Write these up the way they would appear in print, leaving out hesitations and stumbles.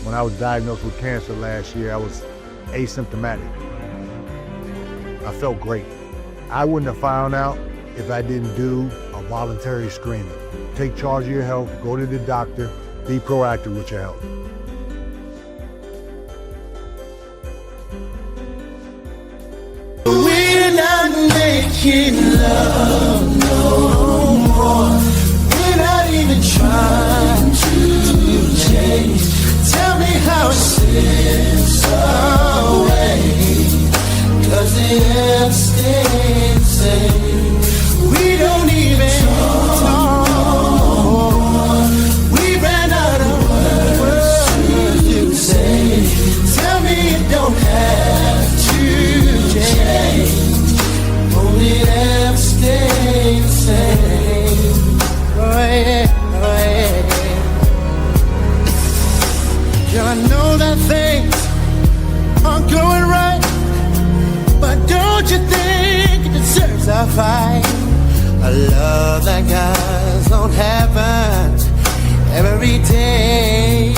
When I was diagnosed with cancer last year, I was asymptomatic. I felt great. I wouldn't have found out if I didn't do a voluntary screening. Take charge of your health, go to the doctor, be proactive with your health. We're not making love no more. We're not even trying to change. Tell me how it slips away, 'cause the end stays the same. We don't even talk. We ran out of words to say. Tell me it don't have to change. Only them stay the same. Oh yeah, oh yeah. Yeah, I know that things aren't going right, but don't you think it deserves a fight? A love that guys don't happen every day.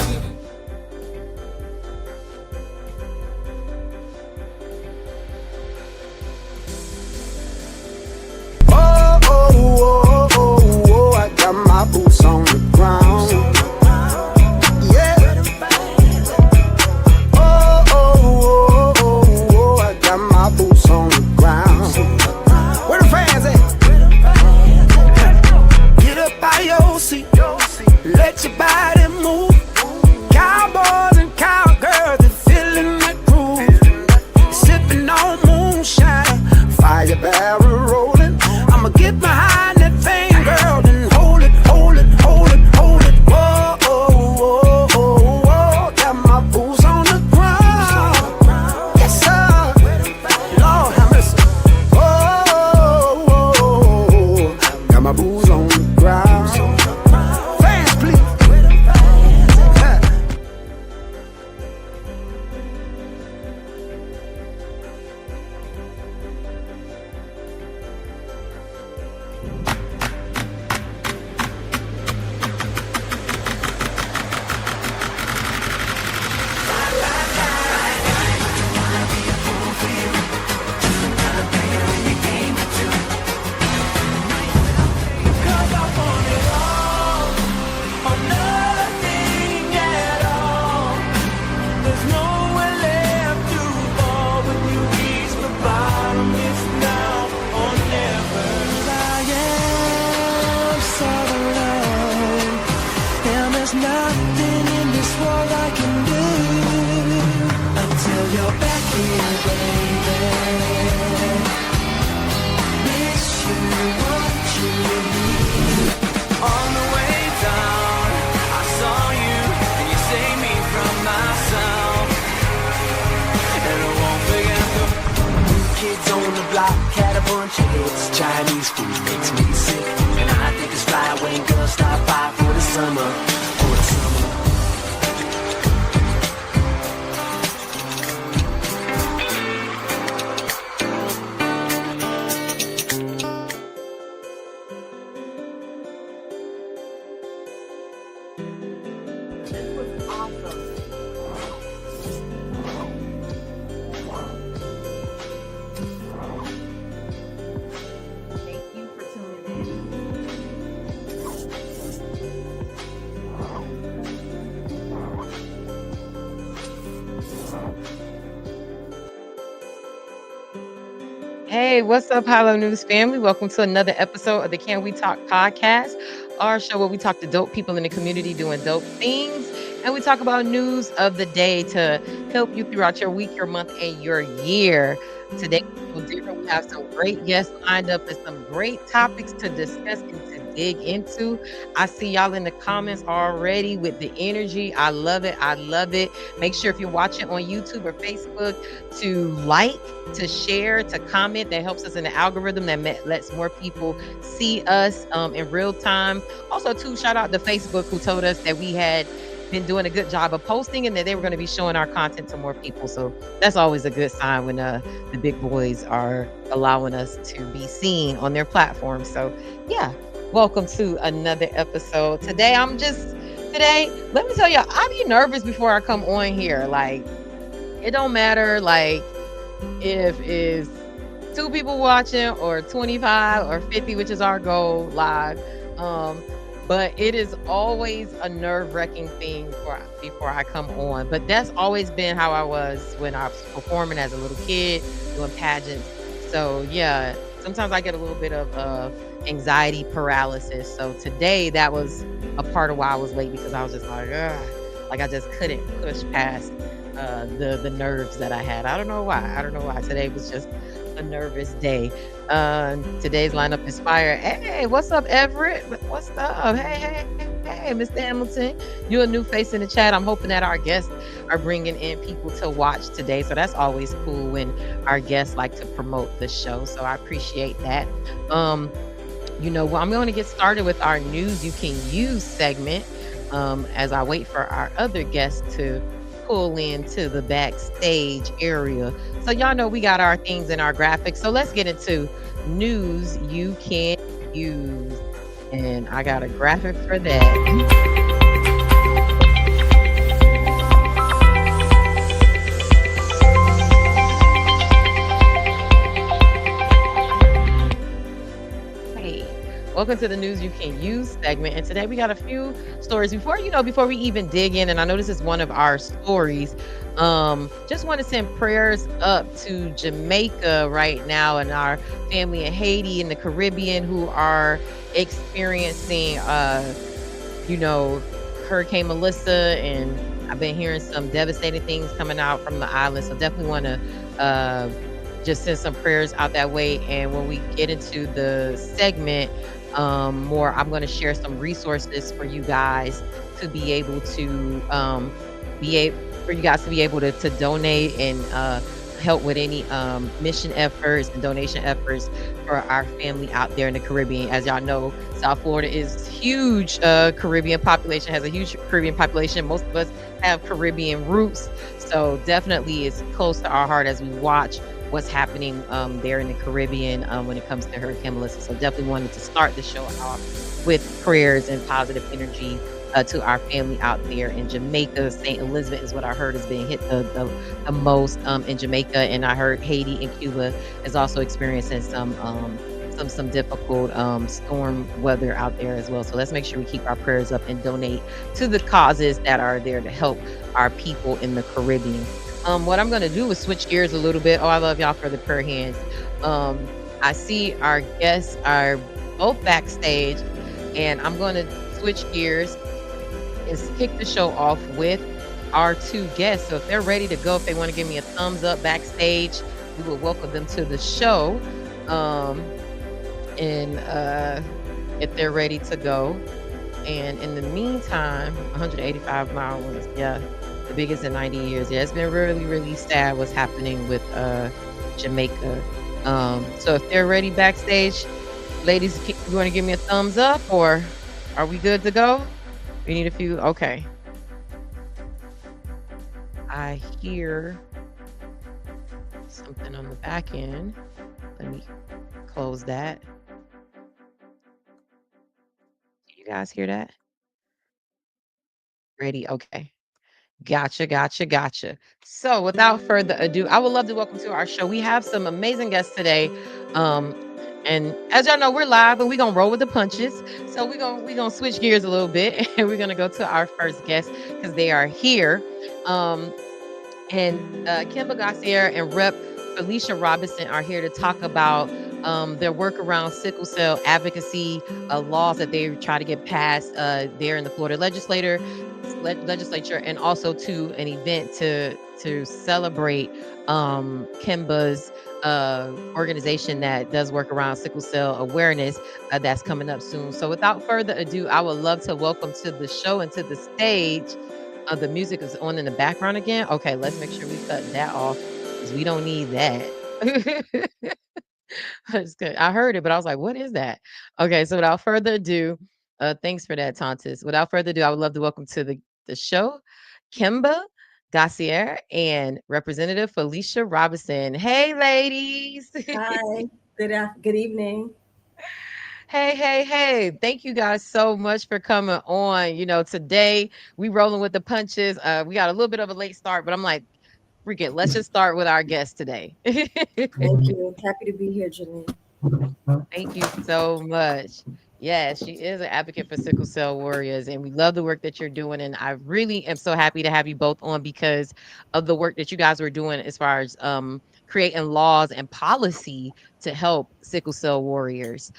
Oh, oh, oh, oh, oh, I got my boots on the ground. Boots on the ground. Where the fans at? Get up out your seat, let your body move. Cowboys and cowgirls, they're feeling that groove. Sipping on moonshine, fire barrel rolling. I'ma get behind that thing, girl, and hold it, hold it, hold it, hold it. Whoa, oh, oh, oh, oh, got my boots on the ground. Yes, sir. My boots on the ground. Fans, please. Nothing in this world I can do until you're back here, baby. Miss you, want you, need. On the way down, I saw you and you saved me from myself. on the block had a bunch of hits. Chinese food makes me sick, and I think it's fly when girls stop by for the summer, for the summer. Hey, what's up, Hollow News family? Welcome to another episode of the Can We Talk podcast, our show where we talk to dope people in the community doing dope things, and we talk about news of the day to help you throughout your week, your month, and your year. Today, we have some great guests lined up and some great topics to discuss and to dig into. I see y'all in the comments already with the energy. I love it. I love it. Make sure if you're watching on YouTube or Facebook to like, to share, to comment. That helps us in the algorithm that lets more people see us in real time. Also, too, shout out to Facebook who told us that we had been doing a good job of posting and that they were going to be showing our content to more people. So that's always a good sign when the big boys are allowing us to be seen on their platform. So yeah, welcome to another episode. Today, let me tell you, I be nervous before I come on here. Like, it don't matter, like, if it's 2 people watching or 25 or 50, which is our goal live. But it is always a nerve-wracking thing before I come on. But that's always been how I was when I was performing as a little kid, doing pageants. So yeah, sometimes I get a little bit of anxiety paralysis. So today that was a part of why I was late, because I was just like I just couldn't push past the nerves that I had. I don't know why. Today was just a nervous day. Today's lineup is fire. Hey, what's up, Everett? What's up? Hey, Mr. Hamilton. You're a new face in the chat. I'm hoping that our guests are bringing in people to watch today. So that's always cool when our guests like to promote the show. So I appreciate that. I'm going to get started with our news you can use segment as I wait for our other guests to pull into the backstage area. So y'all know we got our things in our graphics. So let's get into news you can use. And I got a graphic for that. Welcome to the news you can use segment. And today we got a few stories. Before we even dig in, and I know this is one of our stories, just want to send prayers up to Jamaica right now and our family in Haiti and the Caribbean who are experiencing, Hurricane Melissa. And I've been hearing some devastating things coming out from the island. So definitely want to just send some prayers out that way. And when we get into the segment, I'm going to share some resources for you guys to be able to to donate and help with any mission efforts and donation efforts for our family out there in the Caribbean. As y'all know, South Florida is huge. Caribbean population has a huge Caribbean population. Most of us have Caribbean roots, so definitely it's close to our heart as we watch what's happening there in the Caribbean when it comes to Hurricane Melissa. So definitely wanted to start the show off with prayers and positive energy to our family out there in Jamaica. St. Elizabeth is what I heard is being hit the most in Jamaica, and I heard Haiti and Cuba is also experiencing some difficult storm weather out there as well. So let's make sure we keep our prayers up and donate to the causes that are there to help our people in the Caribbean. What I'm going to do is switch gears a little bit. Oh, I love y'all for the prayer hands. I see our guests are both backstage, and I'm going to switch gears and kick the show off with our 2 guests. So if they're ready to go, if they want to give me a thumbs up backstage, we will welcome them to the show. If they're ready to go. And in the meantime, 185 miles, yeah. The biggest in 90 years. Yeah, it's been really, really sad what's happening with Jamaica So if they're ready backstage, ladies, you want to give me a thumbs up, or are we good to go? We need a few. Okay. I hear something on the back end. Let me close that. Do you guys hear that? Ready? Okay. Gotcha, gotcha, gotcha. So, without further ado, I would love to welcome to our show. We have some amazing guests today. Um, and as y'all know, we're live, but we're gonna roll with the punches. So we're gonna switch gears a little bit and we're gonna go to our first guest because they are here. Um, and Kemba Gosier and Rep. Felicia Robinson are here to talk about their work around sickle cell advocacy laws that they try to get passed there in the Florida legislature, and also to an event to celebrate Kemba's organization that does work around sickle cell awareness that's coming up soon. So without further ado, I would love to welcome to the show and to the stage. The music is on in the background again. Okay, let's make sure we cut that off because we don't need that. That's good. I heard it, but I was like, what is that? Okay, so without further ado, thanks for that, Tantis. Without further ado, I would love to welcome to the show Kemba Gosier and Representative Felicia Robinson. Hey, ladies. Hi, good evening. Hey, hey, hey. Thank you guys so much for coming on. Today we rolling with the punches. We got a little bit of a late start, but I'm like, freaking, let's just start with our guest today. Thank you. Happy to be here, Janey. Thank you so much. Yeah, she is an advocate for sickle cell warriors, and we love the work that you're doing. And I really am so happy to have you both on because of the work that you guys were doing as far as creating laws and policy to help sickle cell warriors.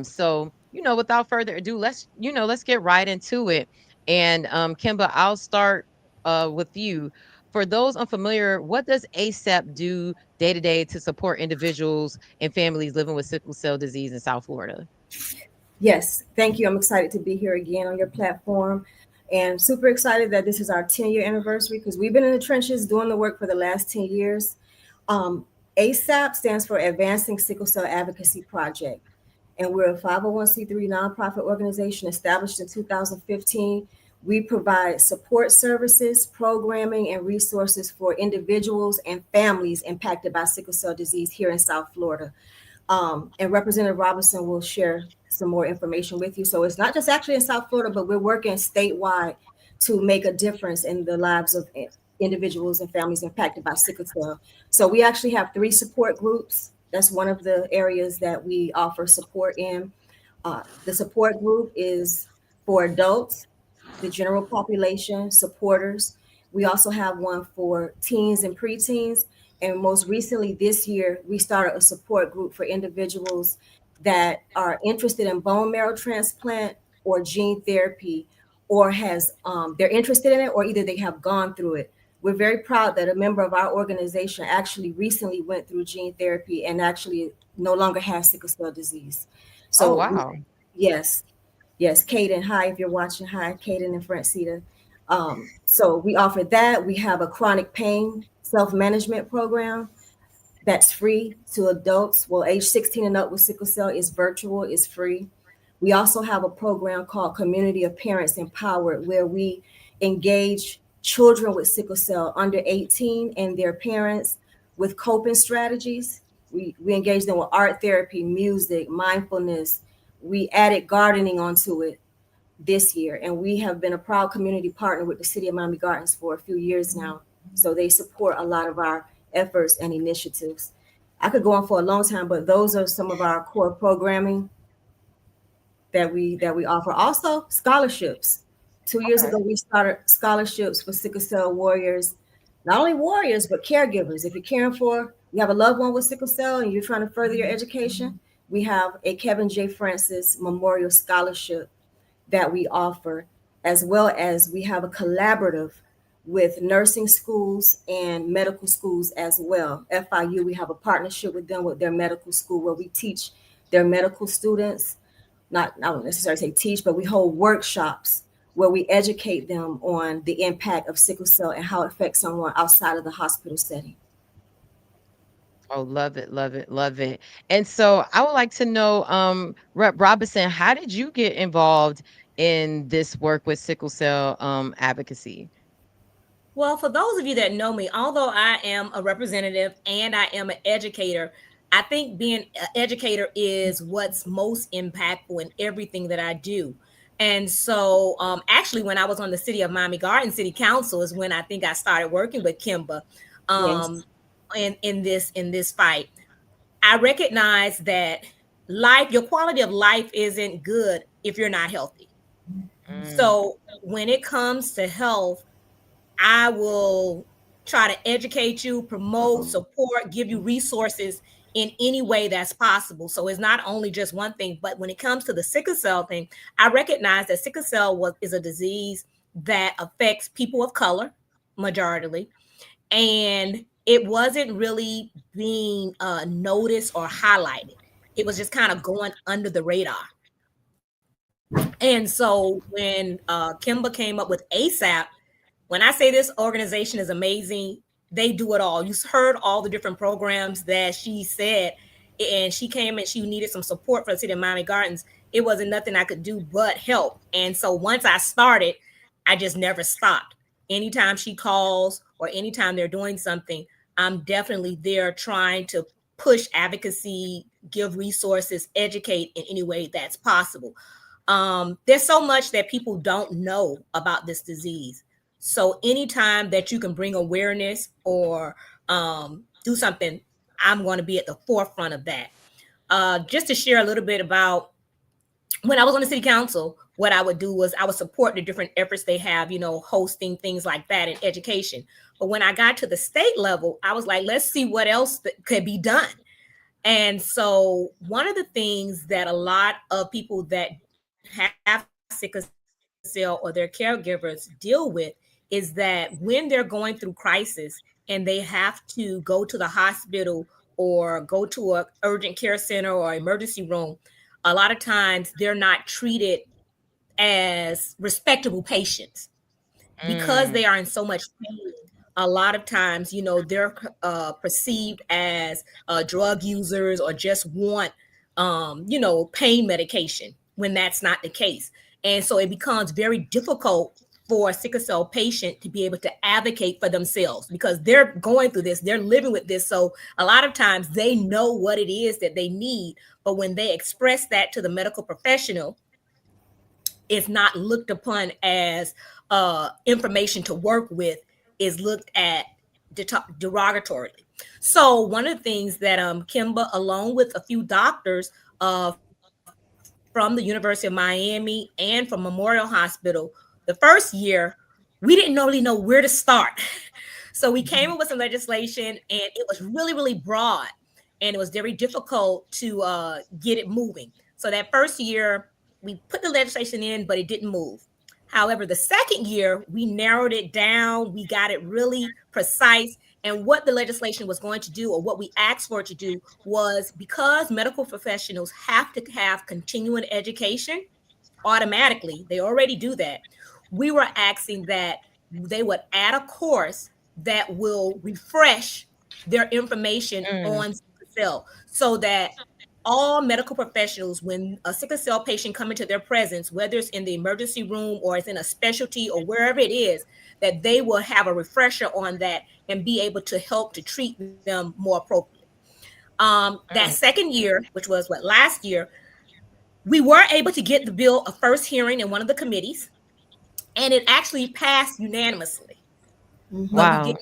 So without further ado, let's get right into it. And Kimba, I'll start with you. For those unfamiliar, what does ASAP do day to day to support individuals and families living with sickle cell disease in South Florida? Yes, thank you. I'm excited to be here again on your platform and super excited that this is our 10-year anniversary because we've been in the trenches doing the work for the last 10 years. Um, ASAP stands for Advancing Sickle Cell Advocacy Project, and we're a 501c3 nonprofit organization established in 2015. We provide support services, programming, and resources for individuals and families impacted by sickle cell disease here in South Florida. And Representative Robinson will share some more information with you. So it's not just actually in South Florida, but we're working statewide to make a difference in the lives of individuals and families impacted by sickle cell. So we actually have 3 support groups. That's one of the areas that we offer support in. The support group is for adults, the general population, supporters. We also have one for teens and preteens. And most recently this year, we started a support group for individuals that are interested in bone marrow transplant or gene therapy, or they're interested in it, or either they have gone through it. We're very proud that a member of our organization actually recently went through gene therapy and actually no longer has sickle cell disease. Oh, So wow. yes, yes, Kaden, hi, if you're watching, hi, Kaden and Francita. So we offer that. We have a chronic pain self-management program that's free to adults. Well, age 16 and up with sickle cell is virtual, is free. We also have a program called Community of Parents Empowered, where we engage children with sickle cell under 18 and their parents with coping strategies. We engage them with art therapy, music, mindfulness. We added gardening onto it this year, and we have been a proud community partner with the City of Miami Gardens for a few years now. So they support a lot of our efforts and initiatives. I could go on for a long time, but those are some of our core programming that we offer. Also, scholarships. 2 years Okay. ago, we started scholarships for sickle cell warriors, not only warriors but caregivers. If you're caring for, you have a loved one with sickle cell and you're trying to further your education, we have a Kevin J. Francis Memorial Scholarship that we offer, as well as we have a collaborative with nursing schools and medical schools as well. FIU, we have a partnership with them with their medical school where we teach their medical students, not necessarily say teach, but we hold workshops where we educate them on the impact of sickle cell and how it affects someone outside of the hospital setting. Oh, love it, love it, love it. And so I would like to know, Rep Robinson, how did you get involved in this work with sickle cell advocacy? Well, for those of you that know me, although I am a representative and I am an educator, I think being an educator is what's most impactful in everything that I do. And so, actually, when I was on the City of Miami Gardens City Council, is when I think I started working with Kemba, um, Yes. in this fight. I recognize that your quality of life isn't good if you're not healthy. Mm, So, when it comes to health, I will try to educate you, promote, support, give you resources in any way that's possible. So it's not only just one thing, but when it comes to the sickle cell thing, I recognize that sickle cell is a disease that affects people of color, majority, and it wasn't really being noticed or highlighted. It was just kind of going under the radar. And so when Kimba came up with ASAP, when I say this organization is amazing, they do it all. You heard all the different programs that she said, and she came and she needed some support for the city of Miami Gardens. It wasn't nothing I could do but help. And so once I started, I just never stopped. Anytime she calls or anytime they're doing something, I'm definitely there trying to push advocacy, give resources, educate in any way that's possible. There's so much that people don't know about this disease. So anytime that you can bring awareness or do something, I'm going to be at the forefront of that. Just to share a little bit about when I was on the city council, what I would do was I would support the different efforts they have, hosting things like that in education. But when I got to the state level, I was like, let's see what else that could be done. And so, one of the things that a lot of people that have sickle cell or their caregivers deal with is that when they're going through crisis and they have to go to the hospital or go to a urgent care center or emergency room, a lot of times they're not treated as respectable patients because mm, they are in so much pain. A lot of times, they're perceived as drug users or just want, pain medication when that's not the case. And so it becomes very difficult for a sickle cell patient to be able to advocate for themselves because they're going through this, they're living with this. So a lot of times they know what it is that they need, but when they express that to the medical professional, is not looked upon as information to work with, is looked at derogatorily. So one of the things that Kimba, along with a few doctors from the University of Miami and from Memorial Hospital, the first year, we didn't really know where to start. So we came up with some legislation and it was really, really broad and it was very difficult to get it moving. So that first year, we put the legislation in, but it didn't move. However, the second year, we narrowed it down, we got it really precise. And what the legislation was going to do, or what we asked for it to do, was because medical professionals have to have continuing education automatically, they already do that. We were asking that they would add a course that will refresh their information mm. on sickle cell so that all medical professionals, when a sickle cell patient come into their presence, whether it's in the emergency room or it's in a specialty or wherever it is, that they will have a refresher on that and be able to help to treat them more appropriately. That Mm. second year, which was what last year, we were able to get the bill a first hearing in one of the committees, and it actually passed unanimously. But we Mm-hmm. did, Wow.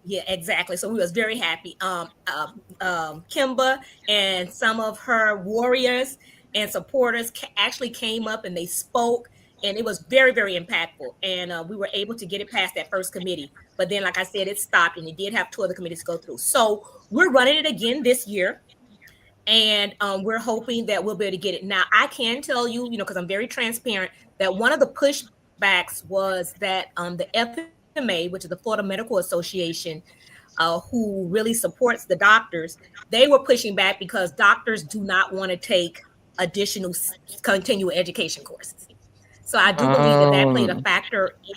yeah, exactly. So we was very happy. Kimba and some of her warriors and supporters actually came up and they spoke, and it was very, very impactful. And we were able to get it past that first committee. But then, like I said, it stopped, and it did have two other committees go through. So we're running it again this year, and we're hoping that we'll be able to get it. Now, I can tell you, because I'm very transparent, that one of the pushbacks was that the FMA, which is the Florida Medical Association, who really supports the doctors, they were pushing back because doctors do not want to take additional continuing education courses. So I do believe that that played a Um, factor in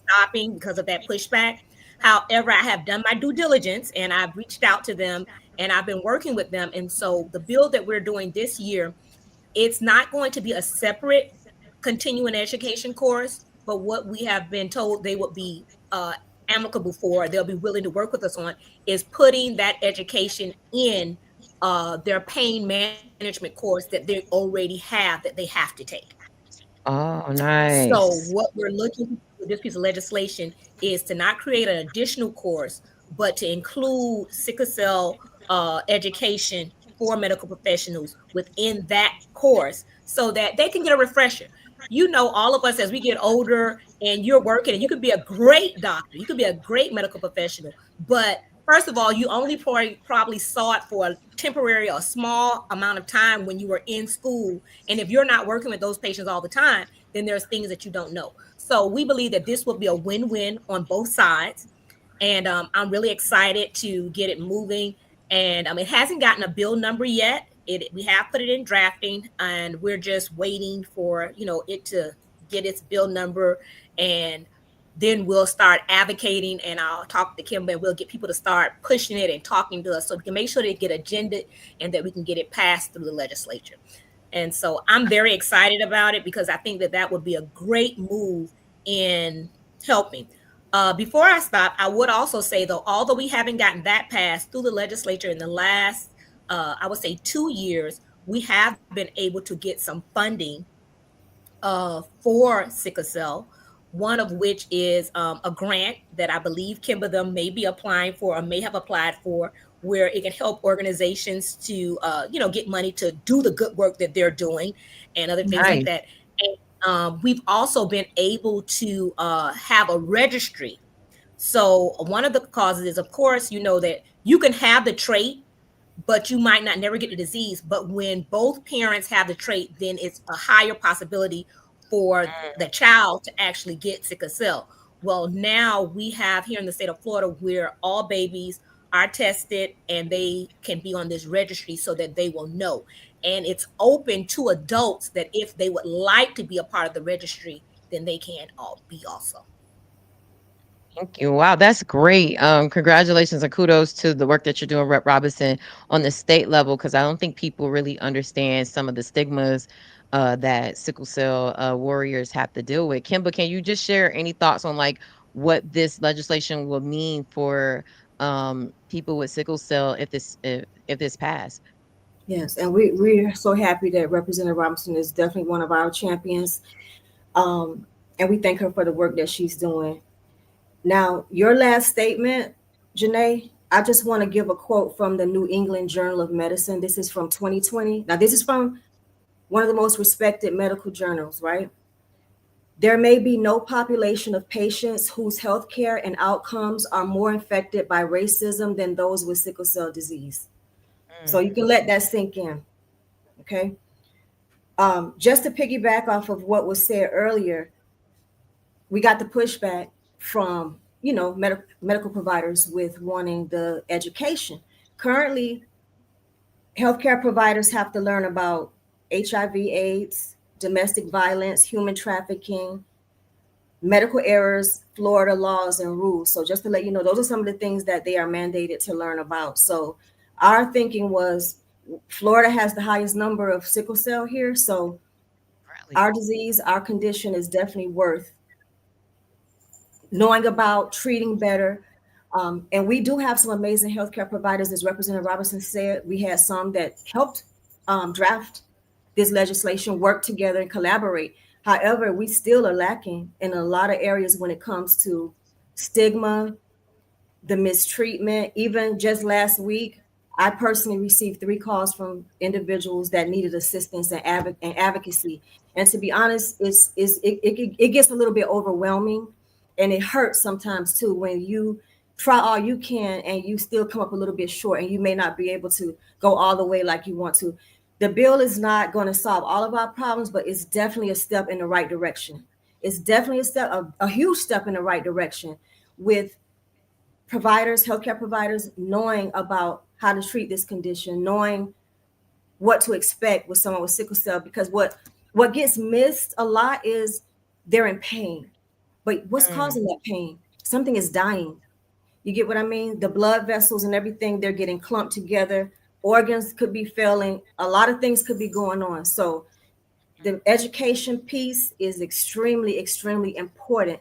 stopping because of that pushback. However, I have done my due diligence and I've reached out to them and I've been working with them. And so the bill that we're doing this year, it's not going to be a separate continuing education course, but what we have been told they would be amicable for, they'll be willing to work with us on, is putting that education in their pain management course that they already have that they have to take. Oh, So nice. what we're looking with this piece of legislation is to not create an additional course, but to include sickle cell education for medical professionals within that course so that they can get a refresher. You know, all of us as we get older and you're working, and you could be a great doctor, you could be a great medical professional, but first of all, you only probably saw it for a temporary or small amount of time when you were in school. And if you're not working with those patients all the time, then there's things that you don't know. So we believe that this will be a win-win on both sides. And I'm really excited to get it moving. And it hasn't gotten a bill number yet. We have put it in drafting, and we're just waiting for it to get its bill number, and then we'll start advocating. And I'll talk to Kemba, and we'll get people to start pushing it and talking to us so we can make sure they get agended and that we can get it passed through the legislature. And so I'm very excited about it because I think that that would be a great move in helping. Before I stop, I would also say, though, although we haven't gotten that passed through the legislature in the last, I would say 2 years, we have been able to get some funding for sickle cell, one of which is a grant that I believe Kimber them may be applying for or may have applied for, where it can help organizations to, get money to do the good work that they're doing and other things like Nice. that. And we've also been able to have a registry. So one of the causes is, of course, that you can have the trait, but you might not never get the disease. But when both parents have the trait, then it's a higher possibility for the child to actually get sickle cell. Well, now we have here in the state of Florida where all babies are tested and they can be on this registry so that they will know. And it's open to adults that if they would like to be a part of the registry, then they can all be also. Thank you. Wow, that's great. Congratulations and kudos to the work that you're doing, Rep. Robinson, on the state level, because I don't think people really understand some of the stigmas that sickle cell warriors have to deal with. Kimba, can you just share any thoughts on like what this legislation will mean for people with sickle cell if this passed? Yes, and we're so happy that Representative Robinson is definitely one of our champions. And we thank her for the work that she's doing. Now, your last statement, Janey, I just want to give a quote from the New England Journal of Medicine. This is from 2020. Now, this is from one of the most respected medical journals, right? There may be no population of patients whose health care and outcomes are more infected by racism than those with sickle cell disease. So you can let that sink in, okay? Just to piggyback off of what was said earlier, we got the pushback from medical providers with wanting the education. Currently, healthcare providers have to learn about HIV/AIDS, domestic violence, human trafficking, medical errors, Florida laws and rules. So just to let you know, those are some of the things that they are mandated to learn about. So our thinking was Florida has the highest number of sickle cell here. So our disease, our condition is definitely worth knowing about, treating better. And we do have some amazing healthcare providers, as Representative Robinson said. We had some that helped draft this legislation, work together and collaborate. However, we still are lacking in a lot of areas when it comes to stigma, the mistreatment. Even just last week, I personally received 3 calls from individuals that needed assistance and advocacy. And to be honest, it gets a little bit overwhelming, and it hurts sometimes too when you try all you can and you still come up a little bit short, and you may not be able to go all the way like you want to. The bill is not going to solve all of our problems, but it's definitely a step in the right direction. It's definitely a huge step in the right direction, with providers, healthcare providers, knowing about how to treat this condition, knowing what to expect with someone with sickle cell. Because what gets missed a lot is they're in pain. But what's causing that pain? Something is dying. You get what I mean? The blood vessels and everything, they're getting clumped together. Organs could be failing. A lot of things could be going on. So the education piece is extremely, extremely important.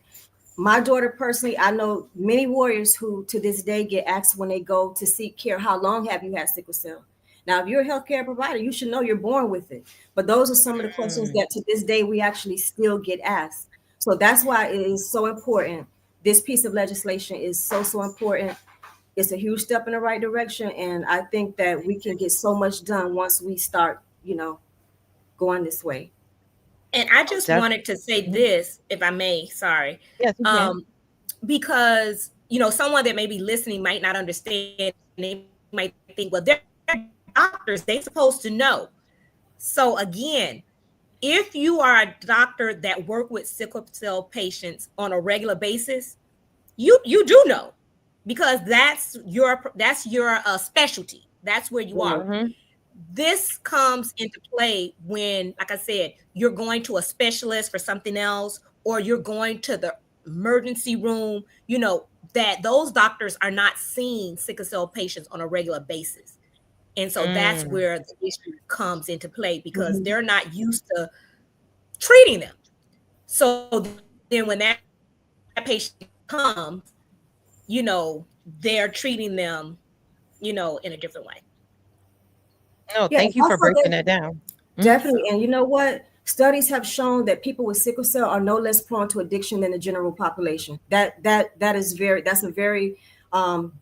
My daughter personally, I know many warriors who to this day get asked when they go to seek care, how long have you had sickle cell? Now, if you're a healthcare provider, you should know you're born with it. But those are some of the questions that to this day we actually still get asked. So that's why it is so important. This piece of legislation is so, so important. It's a huge step in the right direction. And I think that we can get so much done once we start, going this way. And I just wanted to say this, if I may, sorry. Yes, you can. Because, someone that may be listening might not understand. They might think, well, they're doctors, they're supposed to know. So again, if you are a doctor that work with sickle cell patients on a regular basis, you do know, because that's your specialty. That's where you are. Mm-hmm. This comes into play when, like I said, you're going to a specialist for something else, or you're going to the emergency room, that those doctors are not seeing sickle cell patients on a regular basis. And so that's where the issue comes into play, because they're not used to treating them. So then when that patient comes, they're treating them, in a different way. No, thank you for breaking that down. Definitely. And you know what? Studies have shown that people with sickle cell are no less prone to addiction than the general population. That's a very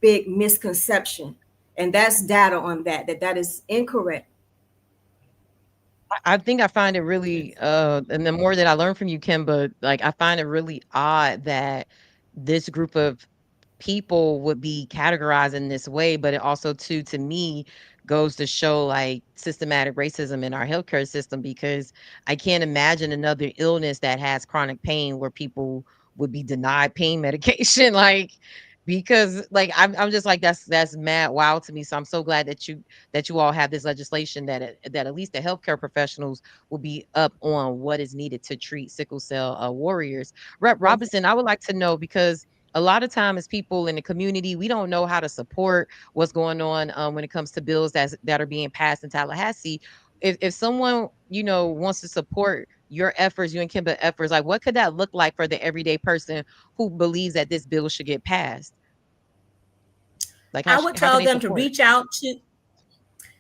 big misconception. And that's data on that is incorrect. I think I find it really, and the more that I learn from you, Kemba, like I find it really odd that this group of people would be categorized in this way, but it also too, to me, goes to show like systematic racism in our healthcare system, because I can't imagine another illness that has chronic pain where people would be denied pain medication. Like, because like I'm just like that's mad wild to me. So I'm so glad that you all have this legislation that at least the healthcare professionals will be up on what is needed to treat sickle cell warriors. Rep Robinson, I would like to know, because a lot of time as people in the community, we don't know how to support what's going on when it comes to bills that are being passed in Tallahassee. If someone, wants to support your efforts, you and Kimba efforts, like what could that look like for the everyday person who believes that this bill should get passed? Like I would tell them to reach out to,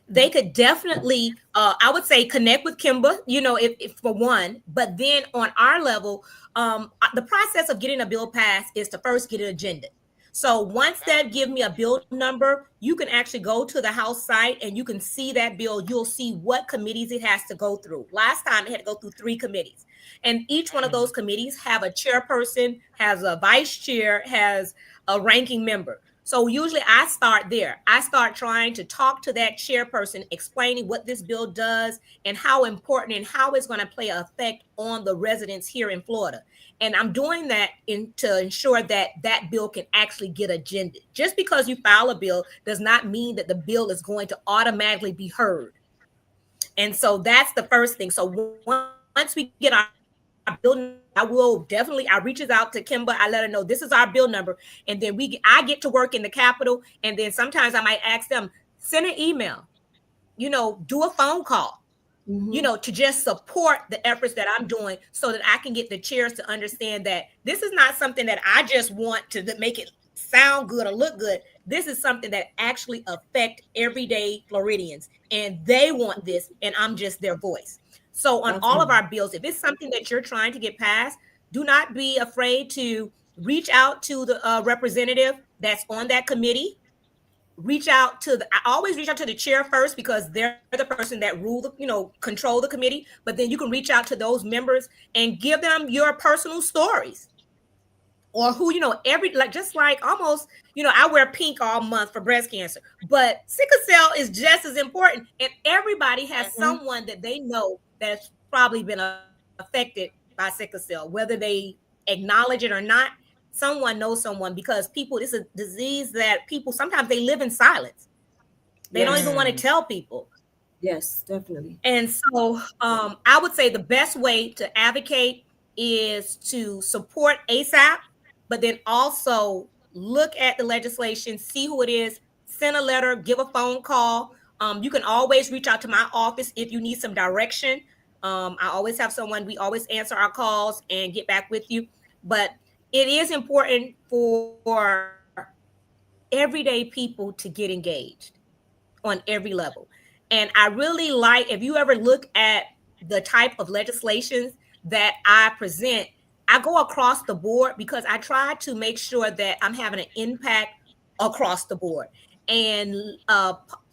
they could definitely, I would say connect with Kemba, if for one, but then on our level, the process of getting a bill passed is to first get an agenda. So once that give me a bill number, you can actually go to the House site and you can see that bill. You'll see what committees it has to go through. Last time it had to go through 3 committees. And each one of those committees have a chairperson, has a vice chair, has a ranking member. So usually I start there. I start trying to talk to that chairperson, explaining what this bill does and how important and how it's going to play an effect on the residents here in Florida. And I'm doing that to ensure that that bill can actually get agended. Just because you file a bill does not mean that the bill is going to automatically be heard. And so that's the first thing. So once we get our bill, I reaches out to Kimba. I let her know this is our bill number. And then I get to work in the Capitol. And then sometimes I might ask them, send an email, do a phone call, to just support the efforts that I'm doing, so that I can get the chairs to understand that this is not something that I just want to make it sound good or look good. This is something that actually affect everyday Floridians, and they want this, and I'm just their voice. So on all of our bills, if it's something that you're trying to get passed, do not be afraid to reach out to the representative that's on that committee. I always reach out to the chair first, because they're the person that control the committee. But then you can reach out to those members and give them your personal stories, or who, just like almost, I wear pink all month for breast cancer, but sickle cell is just as important. And everybody has someone that they know that's probably been affected by sickle cell, whether they acknowledge it or not. Someone knows someone, because it's a disease that people, sometimes they live in silence. They don't even want to tell people. Yes, definitely. And so I would say the best way to advocate is to support ASAP, but then also look at the legislation, see who it is, send a letter, give a phone call. You can always reach out to my office if you need some direction. I always have someone, we always answer our calls and get back with you. But it is important for everyday people to get engaged on every level. And I really like, if you ever look at the type of legislations that I present, I go across the board because I try to make sure that I'm having an impact across the board. And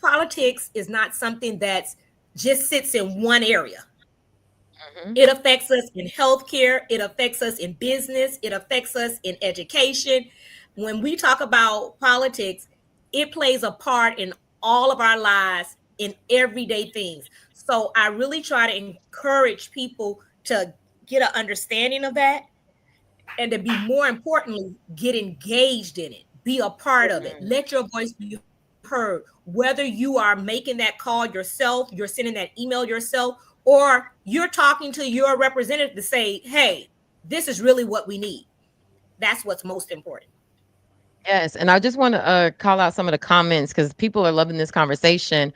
politics is not something that just sits in one area. Mhm. It affects us in healthcare. It affects us in business. It affects us in education. When we talk about politics, it plays a part in all of our lives in everyday things. So I really try to encourage people to get an understanding of that, and to be more importantly, get engaged in it, be a part of it, Mhm. let your voice be heard, whether you are making that call yourself, you're sending that email yourself, or you're talking to your representative to say, hey, this is really what we need. That's what's most important. Yes, and I just want to call out some of the comments because people are loving this conversation.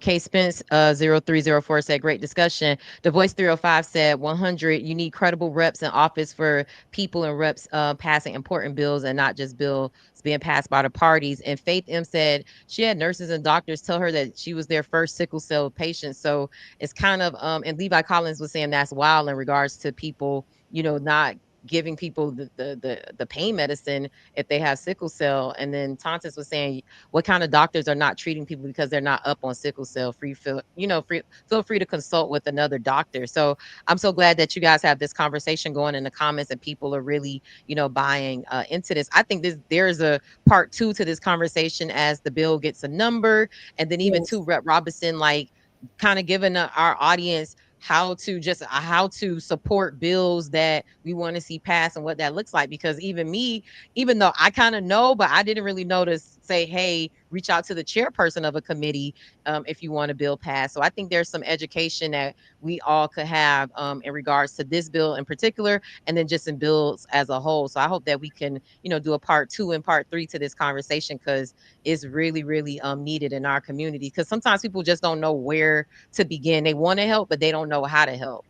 K Spence 0304 said, "Great discussion." The Voice 305 said, "100. You need credible reps in office for people and reps passing important bills and not just bills being passed by the parties." And Faith M said she had nurses and doctors tell her that she was their first sickle cell patient. So it's kind of and Levi Collins was saying that's wild in regards to people, not giving people the pain medicine if they have sickle cell. And then Tonsis was saying, what kind of doctors are not treating people because they're not up on sickle cell? Feel free to consult with another doctor. So I'm so glad that you guys have this conversation going in the comments and people are really, buying into this. I think there's a part two to this conversation as the bill gets a number, and then even Yes. to Rep Robinson, like kind of giving our audience how to support bills that we want to see passed and what that looks like, because even me, even though I kind of know, but I didn't really know to say, hey, reach out to the chairperson of a committee if you want a bill passed. So I think there's some education that we all could have in regards to this bill in particular, and then just in bills as a whole. So I hope that we can, do a part two and part three to this conversation, because it's really, really needed in our community, because sometimes people just don't know where to begin. They want to help, but they don't know how to help.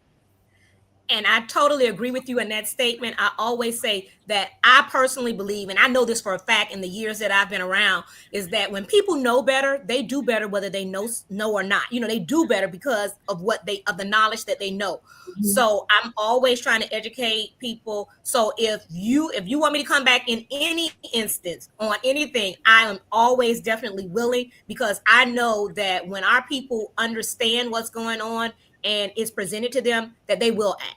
And I totally agree with you in that statement. I always say that I personally believe, and I know this for a fact in the years that I've been around, is that when people know better, they do better whether they know or not. They do better because of the knowledge that they know. Mhm. So I'm always trying to educate people. So if you want me to come back in any instance on anything, I am always definitely willing, because I know that when our people understand what's going on and it's presented to them, that they will act.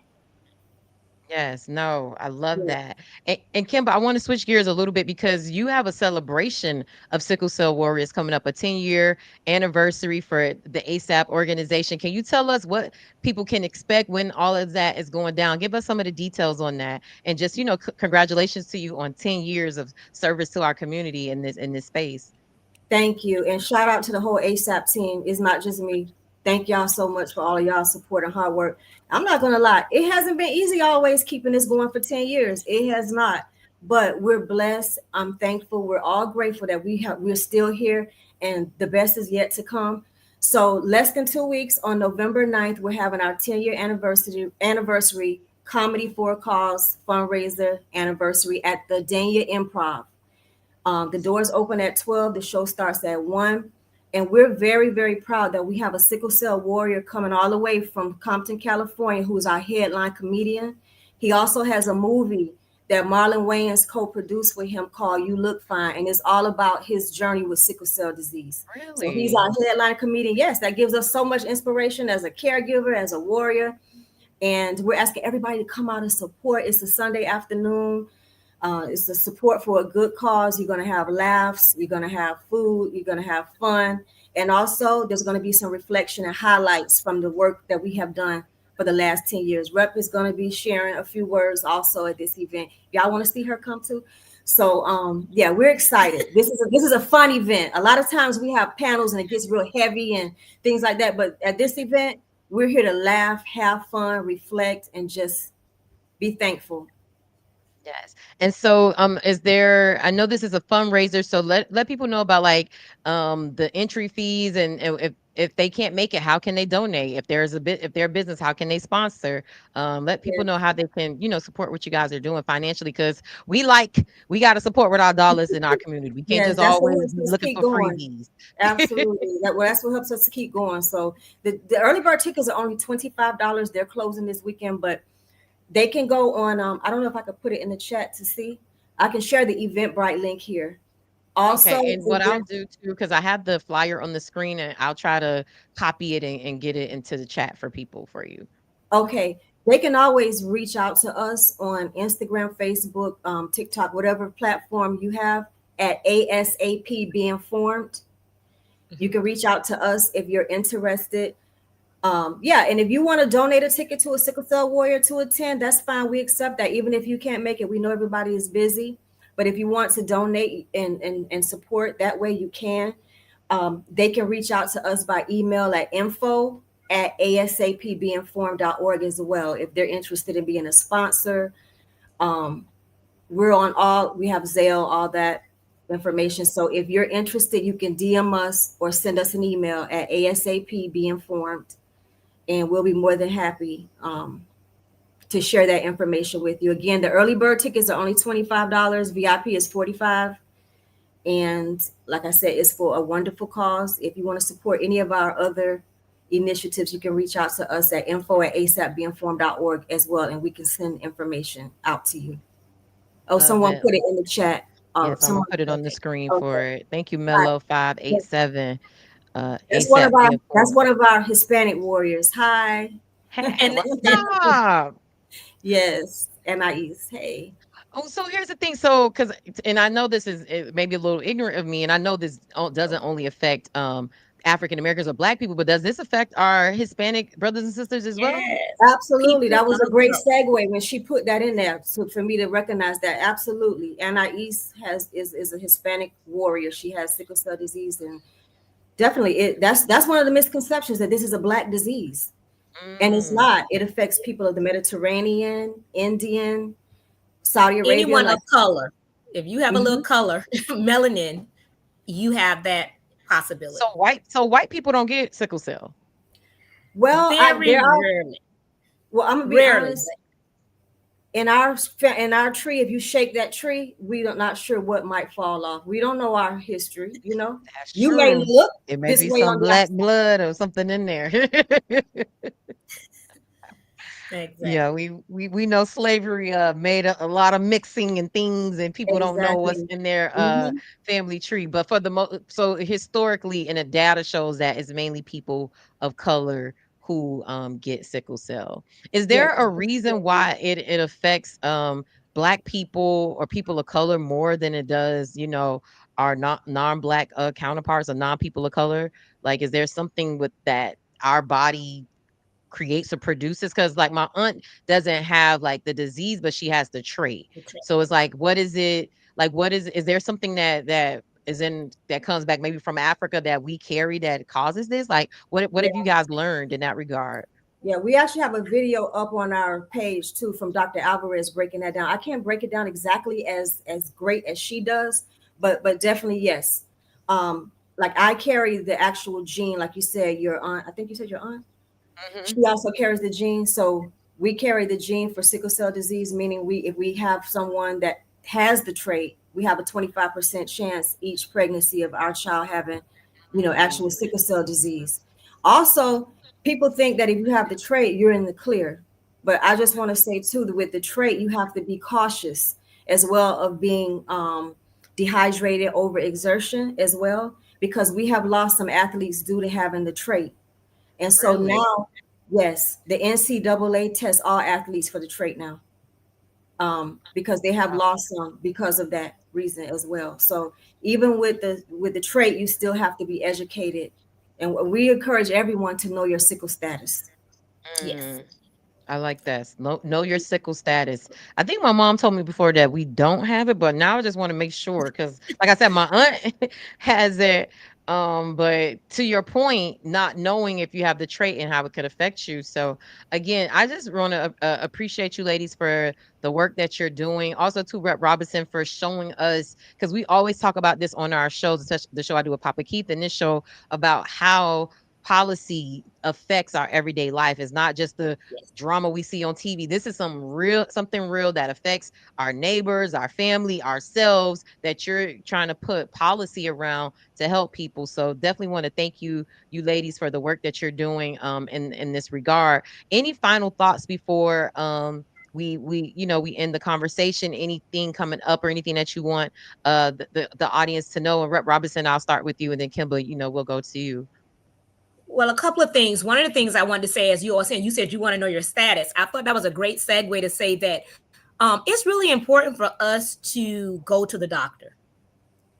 Yes, no, I love Yeah. that. And Kimba, I want to switch gears a little bit because you have a celebration of Sickle Cell Warriors coming up, a 10-year anniversary for the ASAP organization. Can you tell us what people can expect when all of that is going down? Give us some of the details on that. And just, congratulations to you on 10 years of service to our community in this space. Thank you. And shout out to the whole ASAP team. It's not just me. Thank y'all so much for all of y'all support and hard work. I'm not going to lie. It hasn't been easy always keeping this going for 10 years. It has not. But we're blessed. I'm thankful. We're all grateful that we're still here and the best is yet to come. So less than 2 weeks on November 9th, we're having our 10-year anniversary comedy for a cause fundraiser anniversary at the Dania Improv. The doors open at 12. The show starts at 1. And we're very, very proud that we have a sickle cell warrior coming all the way from Compton, California, who's our headline comedian. He also has a movie that Marlon Wayans co-produced with him called You Look Fine. And it's all about his journey with sickle cell disease. So he's Really? our headline comedian. Yes, that gives us so much inspiration as a caregiver, as a warrior. And we're asking everybody to come out and support. It's a Sunday afternoon. It's a support for a good cause. You're going to have laughs. You're going to have food. You're going to have fun. And also, there's going to be some reflection and highlights from the work that we have done for the last 10 years. Rep is going to be sharing a few words also at this event. Y'all want to see her come too? So, yeah, we're excited. This is a fun event. A lot of times we have panels and it gets real heavy and things like that. But at this event, we're here to laugh, have fun, reflect, and just be thankful. Yes. And so is there, I know this is a fundraiser, so let people know about like the entry fees, and if they can't make it, how can they donate? If there's a bit, if they're a business, how can they sponsor? Let people know how they can, support what you guys are doing financially, because we got to support with our dollars in our community. We can't Yes, just that's what always helps be us looking keep for going. freebies. Absolutely. That's what helps us to keep going. So the early bird tickets are only $25. They're closing this weekend, but they can go on. I don't know if I could put it in the chat to see. I can share the Eventbrite link here. Also, Okay, and what I'll event, do too, because I have the flyer on the screen, and I'll try to copy it and get it into the chat for people for you. okay, they can always reach out to us on Instagram, Facebook, TikTok, whatever platform you have at ASAP Be Informed. You Mhm. can reach out to us if you're interested. Yeah, and if you want to donate a ticket to a sickle cell warrior to attend, that's fine. We accept that. Even if you can't make it, we know everybody is busy. But if you want to donate and support, that way you can. They can reach out to us by email at info@asapbeinformed.org as well if they're interested in being a sponsor. Um, we're on all, we have Zelle, all that information. So if you're interested, you can DM us or send us an email at asapbeinformed, and we'll be more than happy to share that information with you. Again, the early bird tickets are only $25. VIP is 45. And like I said, it's for a wonderful cause. If you want to support any of our other initiatives, you can reach out to us at info@asapbeinformed.org as well, and we can send information out to you. Oh, Love someone it. put it in the chat. Yes, I'm gonna Someone, put it on the okay. screen Okay. for it. Thank you, All right. Mello 587. That's one of ASAP our being that's formed. one of our Hispanic warriors. Hi. Hey, And what's and up? Yes. Anais. Hey. Oh, so here's the thing. So, because, and I know this is maybe a little ignorant of me, and I know this doesn't only affect African Americans or Black people, but does this affect our Hispanic brothers and sisters as well? yes, Absolutely. people That was a of great color. segue when she put that in there, so for me to recognize that. Absolutely. Anais is a Hispanic warrior. She has sickle cell disease, and definitely that's one of the misconceptions, that this is a black disease. And it's Mm, not. It affects people of the Mediterranean, Indian, Saudi Arabia. Anyone Like, of color, if you have a little mhm. color, melanin, you have that so possibility. white people don't get sickle cell. Well, Very there are. rarely, Well, I'm gonna be rarely. honest. In our tree, if you shake that tree, we are not sure what might fall off. We don't know our history. That's You may true. look It may this be way some on the black outside. blood or something in there. Exactly. Yeah, we know slavery made a lot of mixing and things, and people don't know what's Exactly. in their Hmm. family tree. But for so historically, and the data shows that it's mainly people of color who get sickle cell. Is Yes. there a reason why it affects Black people or people of color more than it does, our not non-Black counterparts or non-people of color? Like, is there something with that our body creates or produces? Because like my aunt doesn't have like the disease, but she has the trait. Okay. So it's like, what is it like? What is there something that is in that comes back maybe from Africa that we carry that causes this? Like, what have you guys learned in that regard? Yeah, we actually have a video up on our page too from Dr. Alvarez breaking that down. I can't break it down exactly as great as she does, but definitely yes. Like I carry the actual gene, like you said, your aunt. I think you said your aunt. Hmm. She also carries the gene, so we carry the gene for sickle cell disease, meaning if we have someone that has the trait, we have a 25% chance each pregnancy of our child having, actual sickle cell disease. Also, people think that if you have the trait, you're in the clear. But I just want to say too that with the trait, you have to be cautious as well of being dehydrated over exertion as well, because we have lost some athletes due to having the trait. And so Really? now, yes, the NCAA tests all athletes for the trait now, because they have Wow. lost some because of that reason as well. So even with the trait, you still have to be educated, and we encourage everyone to know your sickle status. Yes. Mm. I like that. Know your sickle status. I think my mom told me before that we don't have it, but now I just want to make sure because, like I said, my aunt has it. But to your point, not knowing if you have the trait and how it could affect you. So again, I just want to appreciate you ladies for the work that you're doing. Also to Rep Robinson for showing us, because we always talk about this on our shows, especially the show I do with Papa Keith and this show, about how policy affects our everyday life. It's not just the Yes. drama we see on TV. This is something real that affects our neighbors, our family, ourselves, that you're trying to put policy around to help people. So definitely want to thank you ladies for the work that you're doing in this regard. Any final thoughts before we end the conversation? Anything coming up or anything that you want the audience to know? And Rep Robinson, I'll start with you, and then Kimba, we'll go to you. Well, a couple of things. One of the things I wanted to say, as you all saying, you said you want to know your status. I thought that was a great segue to say that it's really important for us to go to the doctor.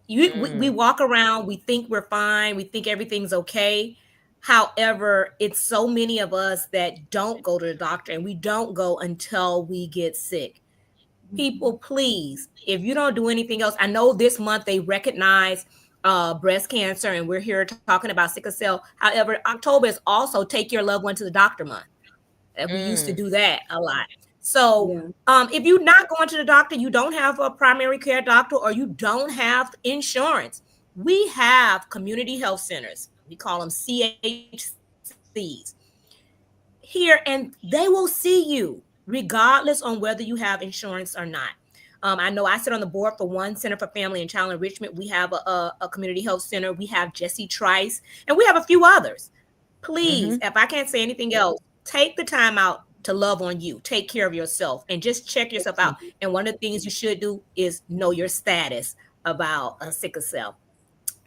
We walk around, we think we're fine, we think everything's okay. However, it's so many of us that don't go to the doctor, and we don't go until we get sick. People, please, if you don't do anything else, I know this month they recognize breast cancer, and we're here talking about sickle cell. However, October is also take your loved one to the doctor month. We used to do that a lot. So if you're not going to the doctor, you don't have a primary care doctor, or you don't have insurance, we have community health centers. We call them CHCs here, and they will see you regardless on whether you have insurance or not. I know I sit on the board for one Center for Family and Child Enrichment. We have a community health center. We have Jesse Trice, and we have a few others. Please, if I can't say anything else, take the time out to love on you. Take care of yourself and just check yourself out. And one of the things you should do is know your status about a sickle cell.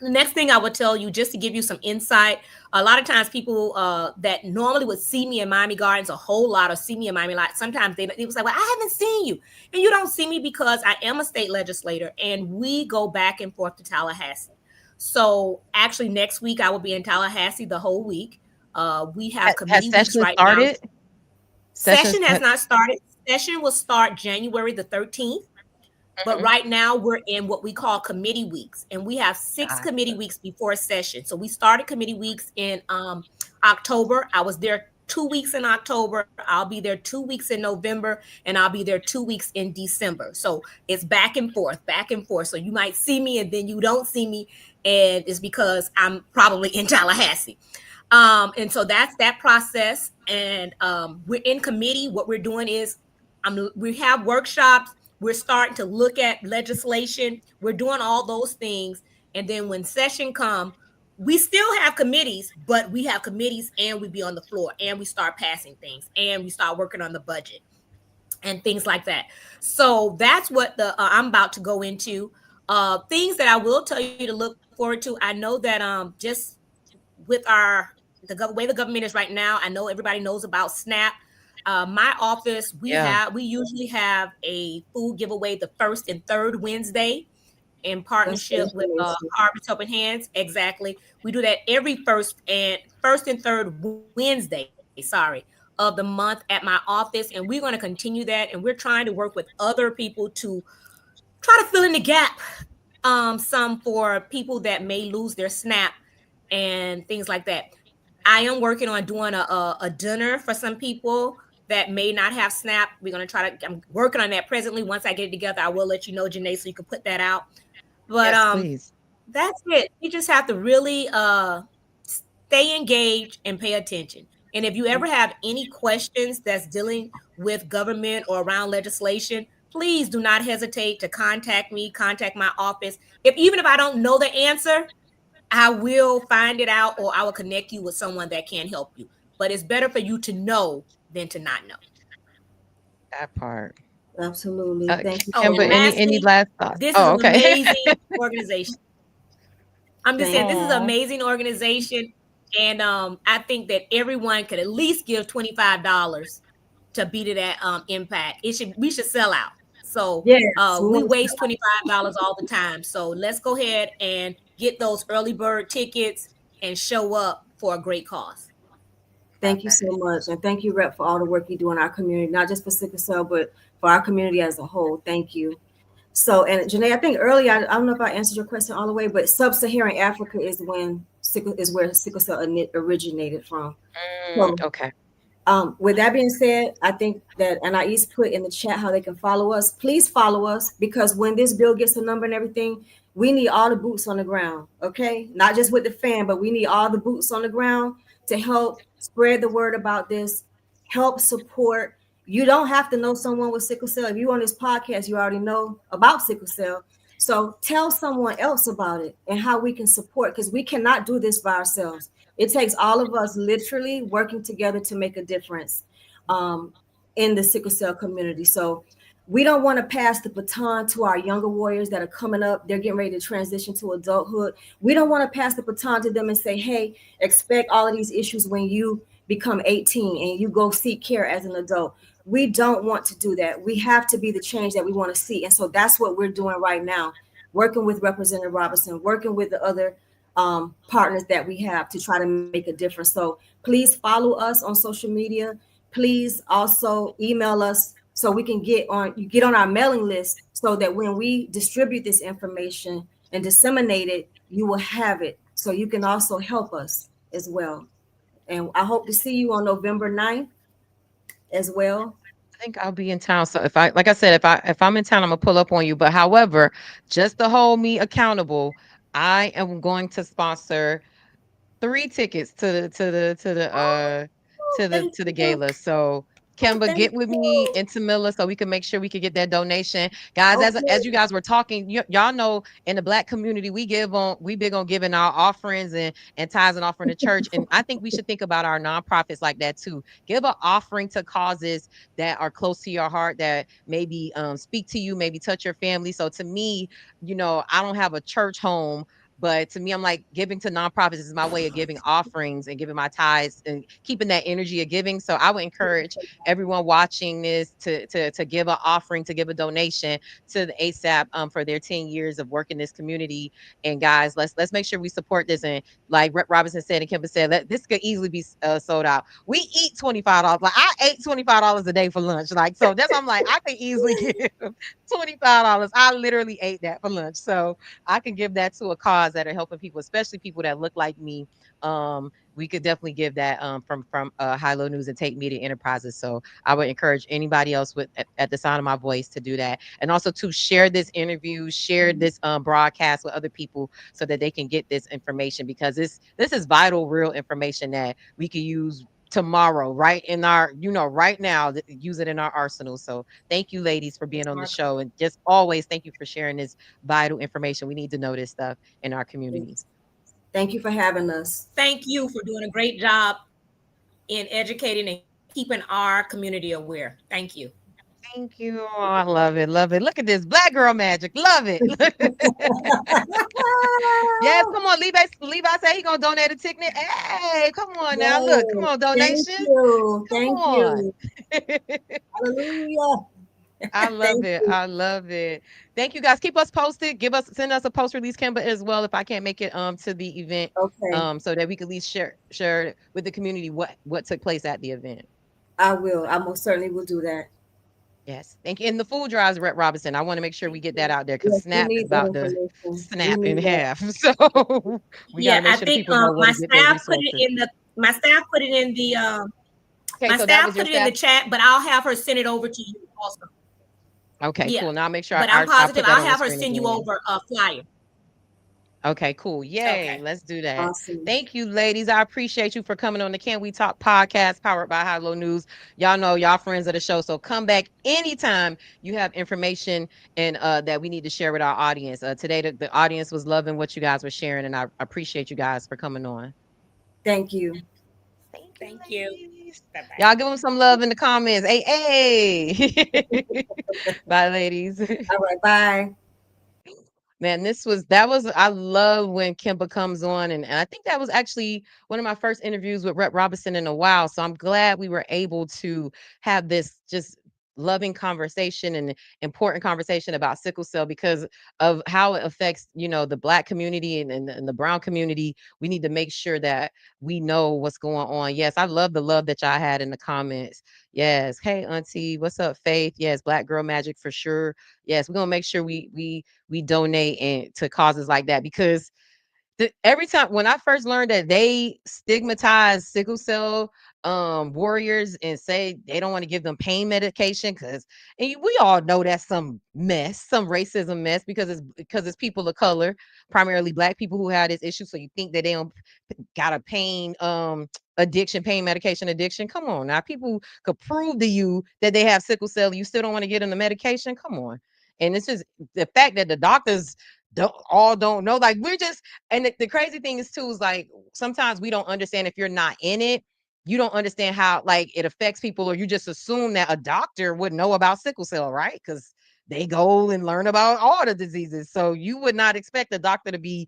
The next thing I would tell you, just to give you some insight, a lot of times people that normally would see me in Miami Gardens a whole lot, or see me in Miami a lot, sometimes they was like, well, I haven't seen you. And you don't see me because I am a state legislator, and we go back and forth to Tallahassee. So actually next week I will be in Tallahassee the whole week. We have committee weeks right now. Session has not started. Session will start January the 13th. But right now we're in what we call committee weeks, and we have 6 committee weeks before session. So we started committee weeks in October. I was there 2 weeks in October. I'll be there 2 weeks in November, and I'll be there 2 weeks in December. So it's back and forth, back and forth. So you might see me and then you don't see me, and it's because I'm probably in Tallahassee. And so that's that process. And we're in committee. What we're doing is we have workshops. We're starting to look at legislation. We're doing all those things. And then when session comes, we still have committees, but we have committees and we be on the floor, and we start passing things, and we start working on the budget and things like that. So that's what I'm about to go into. Things that I will tell you to look forward to. I know that just with the way the government is right now, I know everybody knows about SNAP. My office, we usually have a food giveaway the first and third Wednesday in partnership with Harvest Helping Hands. Exactly. We do that every first and third Wednesday, of the month at my office. And we're going to continue that. And we're trying to work with other people to try to fill in the gap. Some for people that may lose their SNAP and things like that. I am working on doing a dinner for some people that may not have SNAP. I'm working on that presently. Once I get it together, I will let you know, Janey, so you can put that out. But please. That's it. You just have to really stay engaged and pay attention. And if you ever have any questions that's dealing with government or around legislation, please do not hesitate to contact me, contact my office. Even if I don't know the answer, I will find it out, or I will connect you with someone that can help you. But it's better for you to know than to not know. That part. Absolutely. Thank you. Kimba, any last thoughts? This is an amazing organization. I'm just saying, this is an amazing organization. And I think that everyone could at least give $25 to be to that impact. We should sell out. So we waste $25 all the time. So let's go ahead and get those early bird tickets and show up for a great cause. Thank you so much. And thank you, Rep, for all the work you do in our community, not just for sickle cell, but for our community as a whole. Thank you. So, and Janae, I think earlier, I don't know if I answered your question all the way, but sub-Saharan Africa is when sickle is where sickle cell originated from. So, Okay. with that being said, I think that Anais put in the chat how they can follow us. Please follow us, because when this bill gets a number and everything, we need all the boots on the ground. Okay, not just with the fan, but we need all the boots on the ground to help spread the word about this, help support. You don't have to know someone with sickle cell. If you on this podcast, you already know about sickle cell. So tell someone else about it and how we can support, because we cannot do this by ourselves. It takes all of us literally working together to make a difference um, in the sickle cell community. So we don't want to pass the baton to our younger warriors that are coming up. They're getting ready to transition to adulthood. We don't want to pass the baton to them and say, hey, expect all of these issues when you become 18 and you go seek care as an adult. We don't want to do that. We have to be the change that we want to see. And so that's what we're doing right now, working with Representative Robinson, working with the other partners that we have to try to make a difference. So please follow us on social media. Please also email us so we can get on our mailing list, so that when we distribute this information and disseminate it, you will have it. So you can also help us as well. And I hope to see you on November 9th as well. I think I'll be in town. So if I, like I said, if I'm in town, I'm gonna pull up on you. But however, just to hold me accountable, I am going to sponsor 3 tickets Oh, thank to the you. gala. So Oh, Kemba, thank get with me you. into Miller so we can make sure we can get that donation. Guys, as you Okay. guys were talking, y'all know in the Black community, we big on giving our offerings and tithes and offering to church. And I think we should think about our nonprofits like that too. Give an offering to causes that are close to your heart, that maybe speak to you, maybe touch your family. So to me, I don't have a church home, but to me, I'm like, giving to nonprofits is my way of giving offerings and giving my tithes and keeping that energy of giving. So I would encourage everyone watching this to give an offering, to give a donation to the ASAP for their 10 years of work in this community. And guys, let's make sure we support this. And like Rep Robinson said and Kimber said, this could easily be sold out. We eat $25. Like I ate $25 a day for lunch. Like, so that's, I'm like, I could easily give $25. I literally ate that for lunch. So I can give that to a cause that are helping people, especially people that look like me. We could definitely give that from High Low News and Tate Media Enterprises. So I would encourage anybody else at the sound of my voice to do that, and also to share this interview, share this broadcast with other people so that they can get this information, because this is vital, real information that we can use tomorrow, right in our, right now, use it in our arsenal. So thank you, ladies, for being Yes, on the Mark. show, and just always thank you for sharing this vital information. We need to know this stuff in our community. Thank you for having us. Thank you for doing a great job in educating and keeping our community aware. Thank you. Thank you. Oh, I love it. Love it. Look at this Black girl magic. Love it. Yes, come on. Levi said he gonna donate a ticket. Hey, come on now. Look, come Yes, on, thank donation. you. Come Thank on. you. Hallelujah. I love Thank it. you. I love it. Thank you guys. Keep us posted. Send us a post release, Kimber, as well, if I can't make it to the event. Okay, So that we can at least share with the community what took place at the event. I will. I most certainly will do that. Yes. Thank you. And the food drives, Rep Robinson. I want to make sure we get that out there because Yes, we Snap is need that about to information. We snap in need that. half. So we got Yeah, to make I sure the think people know where my to get those staff put it resources. in the my staff put it in the Okay. my So that staff was your put it in the staff. chat, but I'll have her send it over to you also. Okay, Yeah, cool. Now I'll make sure but I'm I positive put that I'll on the have her screen send you again. over a flyer. Okay, cool. Yay. Okay. Let's do that. Awesome. Thank you, ladies. I appreciate you for coming on the Can We Talk podcast powered by High Low News. Y'all know y'all friends of the show. So come back anytime you have information and that we need to share with our audience. Today, the audience was loving what you guys were sharing, and I appreciate you guys for coming on. Thank you. Thank you, Thank you. ladies. Bye bye. Y'all give them some love in the comments. Hey, hey. Bye, ladies. All right, bye. Man, I love when Kimba comes on, and I think that was actually one of my first interviews with Rep Robinson in a while. So I'm glad we were able to have this just loving conversation and important conversation about sickle cell because of how it affects, the Black community and the brown community. We need to make sure that we know what's going on. Yes, I love the love that y'all had in the comments. Yes. Hey, Auntie, what's up, Faith? Yes, Black Girl Magic for sure. Yes, we're gonna make sure we donate and to causes like that because every time when I first learned that they stigmatize sickle cell warriors and say they don't want to give them pain medication we all know that's some mess, some racism mess because it's people of color, primarily Black people who have this issue. So you think that they don't got a pain addiction, pain medication addiction. Come on now. People could prove to you that they have sickle cell. You still don't want to get them the medication. Come on. And it's just the fact that the doctors don't know. Like we're just and the crazy thing is too is like sometimes we don't understand if you're not in it. You don't understand how like it affects people, or you just assume that a doctor would know about sickle cell, right? Because they go and learn about all the diseases. So you would not expect a doctor to be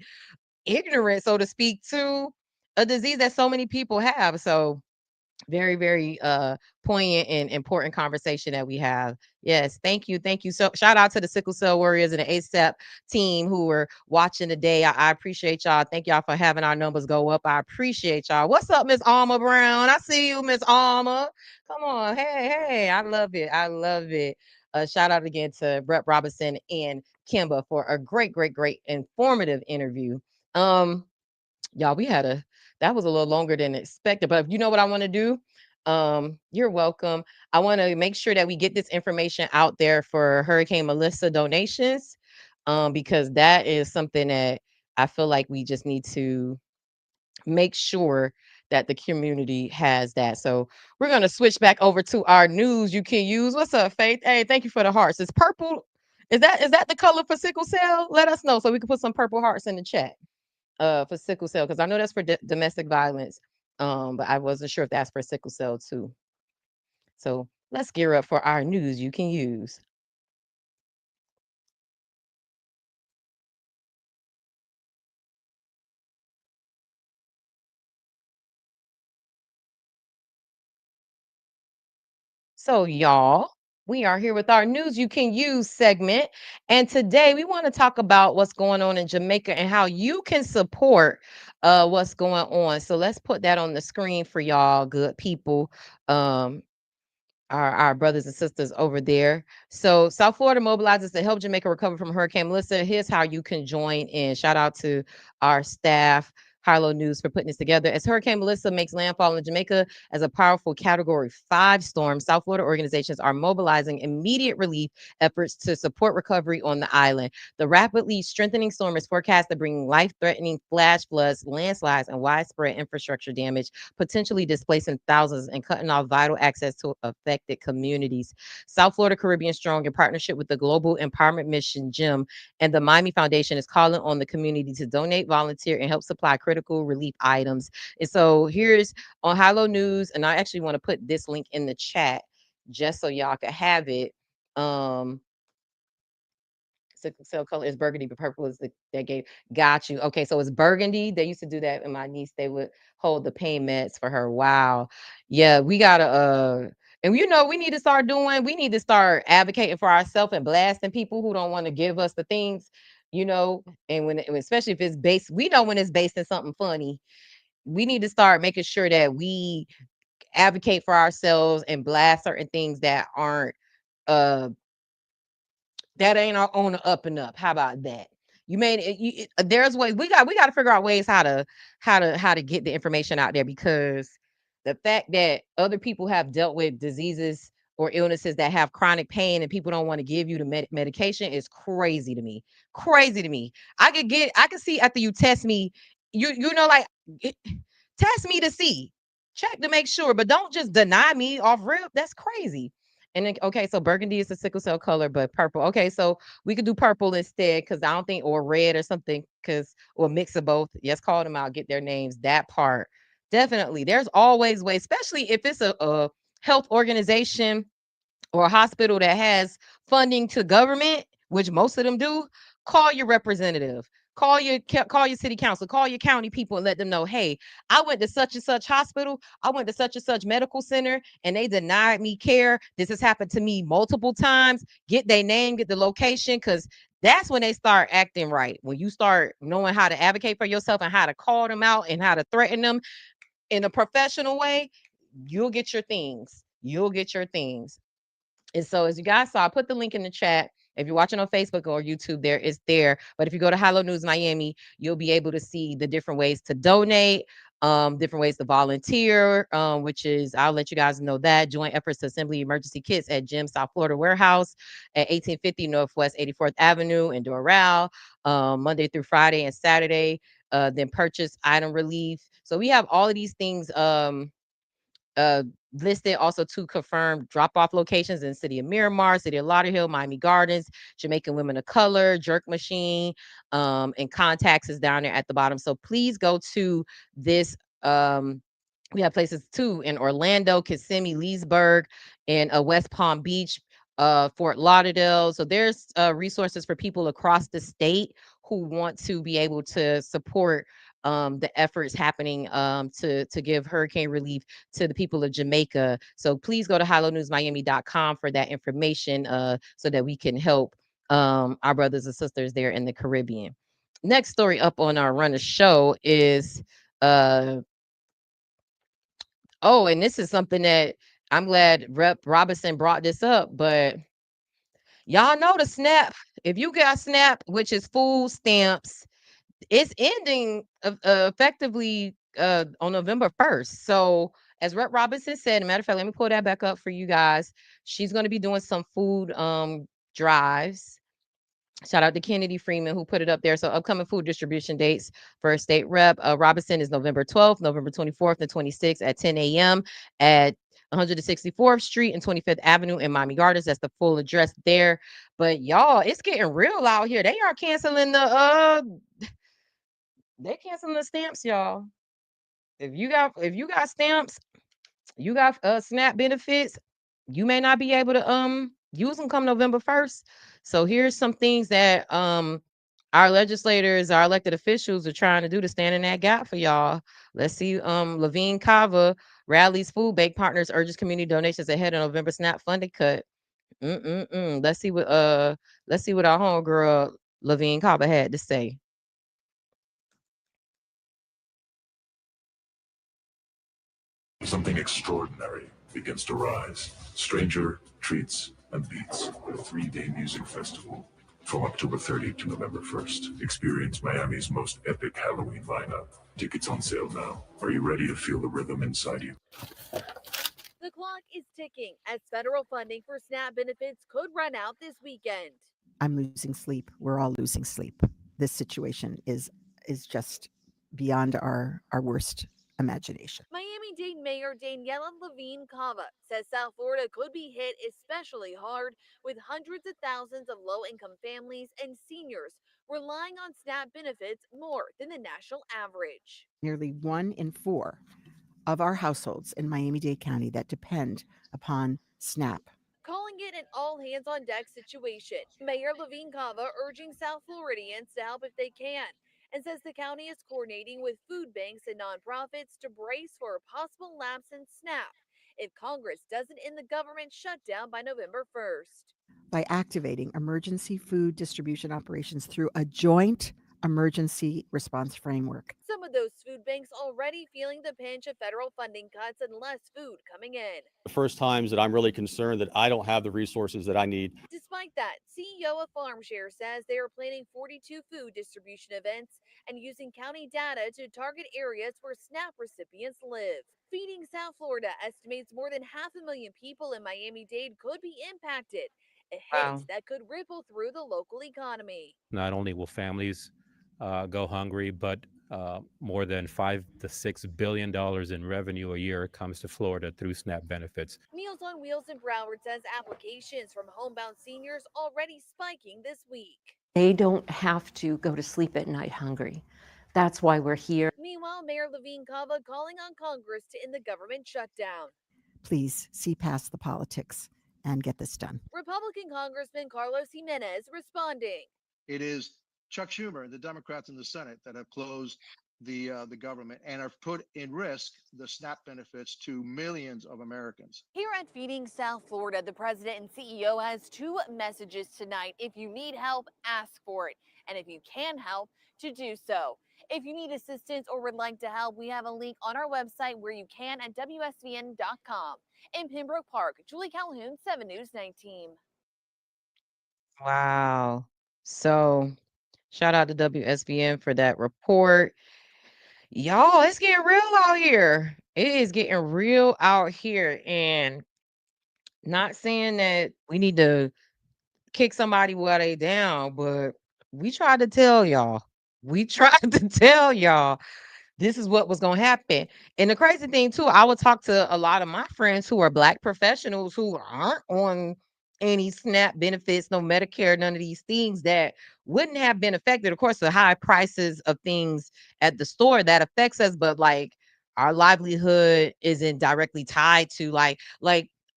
ignorant, so to speak, to a disease that so many people have. So very, very poignant and important conversation that we have. Yes, thank you. Thank you. So shout out to the Sickle Cell Warriors and the ASAP team who were watching today. I appreciate y'all. Thank y'all for having our numbers go up. I appreciate y'all. What's up, Miss Alma Brown? I see you, Miss Alma. Come on. Hey. I love it. I love it. Shout out again to Brett Robinson and Kemba for a great, great, great informative interview. Y'all, we had a that was a little longer than expected, but if you know what I want to do, you're welcome. I want to make sure that we get this information out there for Hurricane Melissa donations, because that is something that I feel like we just need to make sure that the community has that. So we're gonna switch back over to our news you can use. What's up, Faith? Hey, thank you for the hearts. It's purple. Is that the color for sickle cell? Let us know so we can put some purple hearts in the chat for sickle cell because I know that's for domestic violence, but I wasn't sure if that's for sickle cell too. So let's gear up for our news you can use. So y'all, we are here with our news you can use segment, and today we want to talk about what's going on in Jamaica and how you can support what's going on. So let's put that on the screen for y'all, good people. Um, our brothers and sisters over there. So South Florida mobilizes to help Jamaica recover from Hurricane Melissa. Here's how you can join in. Shout out to our staff, Harlow News, for putting this together. As Hurricane Melissa makes landfall in Jamaica as a powerful Category 5 storm, South Florida organizations are mobilizing immediate relief efforts to support recovery on the island. The rapidly strengthening storm is forecast to bring life-threatening flash floods, landslides, and widespread infrastructure damage, potentially displacing thousands and cutting off vital access to affected communities. South Florida Caribbean Strong, in partnership with the Global Empowerment Mission, GEM, and the Miami Foundation, is calling on the community to donate, volunteer, and help supply critical relief items. And so here's on Hilo News, and I actually want to put this link in the chat just so y'all can have it. Sickle cell color is burgundy, but purple is that gave. Got you. Okay, so it's burgundy. They used to do that. And my niece, they would hold the pain meds for her. Wow. Yeah, we gotta and we need to start doing, we need to start advocating for ourselves and blasting people who don't want to give us the things, and especially if it's based, we know when it's based in something funny. We need to start making sure that we advocate for ourselves and blast certain things that aren't uh that ain't on the up and up. How about that? You made it. There's ways we got to figure out ways how to get the information out there because the fact that other people have dealt with diseases or illnesses that have chronic pain and people don't want to give you the medication is crazy to me. Crazy to me. I could see after you test me, like it, test me to see, check to make sure, but don't just deny me off rip. That's crazy. And then, okay, so burgundy is the sickle cell color, but purple. Okay, so we could do purple instead because I don't think, or red or something, or mix of both. Yes, call them out, get their names. That part. Definitely. There's always ways, especially if it's a health organization or a hospital that has funding to government, which most of them do. Call your representative. Call your city council, call your county people and let them know, hey, I went to such and such hospital, I went to such and such medical center, and they denied me care. This has happened to me multiple times. Get their name, get the location, because that's when they start acting right. When you start knowing how to advocate for yourself and how to call them out and how to threaten them in a professional way, you'll get your things. You'll get your things. And so, as you guys saw, I put the link in the chat. If you're watching on Facebook or YouTube, there is there. But if you go to Hello News Miami, you'll be able to see the different ways to donate, different ways to volunteer, which is, I'll let you guys know that. Joint efforts to assembly emergency kits at Jim South Florida Warehouse at 1850 Northwest 84th Avenue in Doral, Monday through Friday and Saturday. Then purchase item relief. So we have all of these things uh listed, also two confirmed drop-off locations in city of Miramar, city of Lauderhill, Miami Gardens, Jamaican Women of Color, Jerk Machine, and contacts is down there at the bottom. So please go to this. We have places too in Orlando, Kissimmee, Leesburg, and West Palm Beach, Fort Lauderdale. So there's resources for people across the state who want to be able to support the efforts happening to give hurricane relief to the people of Jamaica. So please go to hallonewsmiami.com for that information so that we can help our brothers and sisters there in the Caribbean. Next story up on our Run the Show is and this is something that I'm glad Rep Robinson brought this up, but y'all know the SNAP. If you got SNAP, which is food stamps, it's ending effectively on November 1st. So as Rep Robinson said, matter of fact, let me pull that back up for you guys. She's going to be doing some food drives. Shout out to Kennedy Freeman who put it up there. So upcoming food distribution dates for State Rep Robinson is November 12th, November 24th, and 26th at 10 a.m. at 164th Street and 25th Avenue in Miami Gardens. That's the full address there. But y'all, it's getting real out here. They are canceling they're canceling the stamps, y'all. If you got stamps, you got SNAP benefits, you may not be able to use them come November 1st. So here's some things that our legislators, our elected officials are trying to do to stand in that gap for y'all. Let's see. Levine Kava rallies food bank partners, urges community donations ahead of November SNAP funding cut. Let's see what our homegirl Levine Kava had to say. Something extraordinary begins to rise. Stranger Treats and Beats, a 3-day music festival from October 30th to November 1st. Experience Miami's most epic Halloween lineup. Tickets on sale now. Are you ready to feel the rhythm inside you? The clock is ticking as federal funding for SNAP benefits could run out this weekend. I'm losing sleep. We're all losing sleep. This situation is just beyond our worst imagination. Miami-Dade Mayor Daniela Levine Cava says South Florida could be hit especially hard, with hundreds of thousands of low-income families and seniors relying on SNAP benefits more than the national average. Nearly 1 in 4 of our households in Miami-Dade County that depend upon SNAP. Calling it an all-hands-on-deck situation, Mayor Levine Cava urging South Floridians to help if they can, and says the county is coordinating with food banks and nonprofits to brace for a possible lapse in SNAP if Congress doesn't end the government shutdown by November 1st. By activating emergency food distribution operations through a joint emergency response framework. Some of those food banks already feeling the pinch of federal funding cuts and less food coming in. The first times that I'm really concerned that I don't have the resources that I need. Despite that, CEO of FarmShare says they are planning 42 food distribution events and using county data to target areas where SNAP recipients live. Feeding South Florida estimates more than 500,000 people in Miami-Dade could be impacted, a hit that could ripple through the local economy. Not only will families go hungry, but more than $5 to $6 billion in revenue a year comes to Florida through SNAP benefits. Meals on Wheels in Broward says applications from homebound seniors already spiking this week. They don't have to go to sleep at night hungry. That's why we're here. Meanwhile, Mayor Levine Cava calling on Congress to end the government shutdown. Please see past the politics and get this done. Republican Congressman Carlos Jimenez responding. It is Chuck Schumer and the Democrats in the Senate that have closed the government and have put in risk the SNAP benefits to millions of Americans. Here at Feeding South Florida, the president and CEO has two messages tonight. If you need help, ask for it. And if you can help, to do so. If you need assistance or would like to help, we have a link on our website where you can at WSVN.com. In Pembroke Park, Julie Calhoun, 7 News 19. Wow. So shout out to WSVN for that report. Y'all, it's getting real out here. It is getting real out here. And not saying that we need to kick somebody while they down, but we tried to tell y'all. We tried to tell y'all this is what was going to happen. And the crazy thing too, I would talk to a lot of my friends who are Black professionals who aren't on any SNAP benefits, no Medicare, none of these things that wouldn't have been affected. Of course, the high prices of things at the store that affects us, but like our livelihood isn't directly tied to like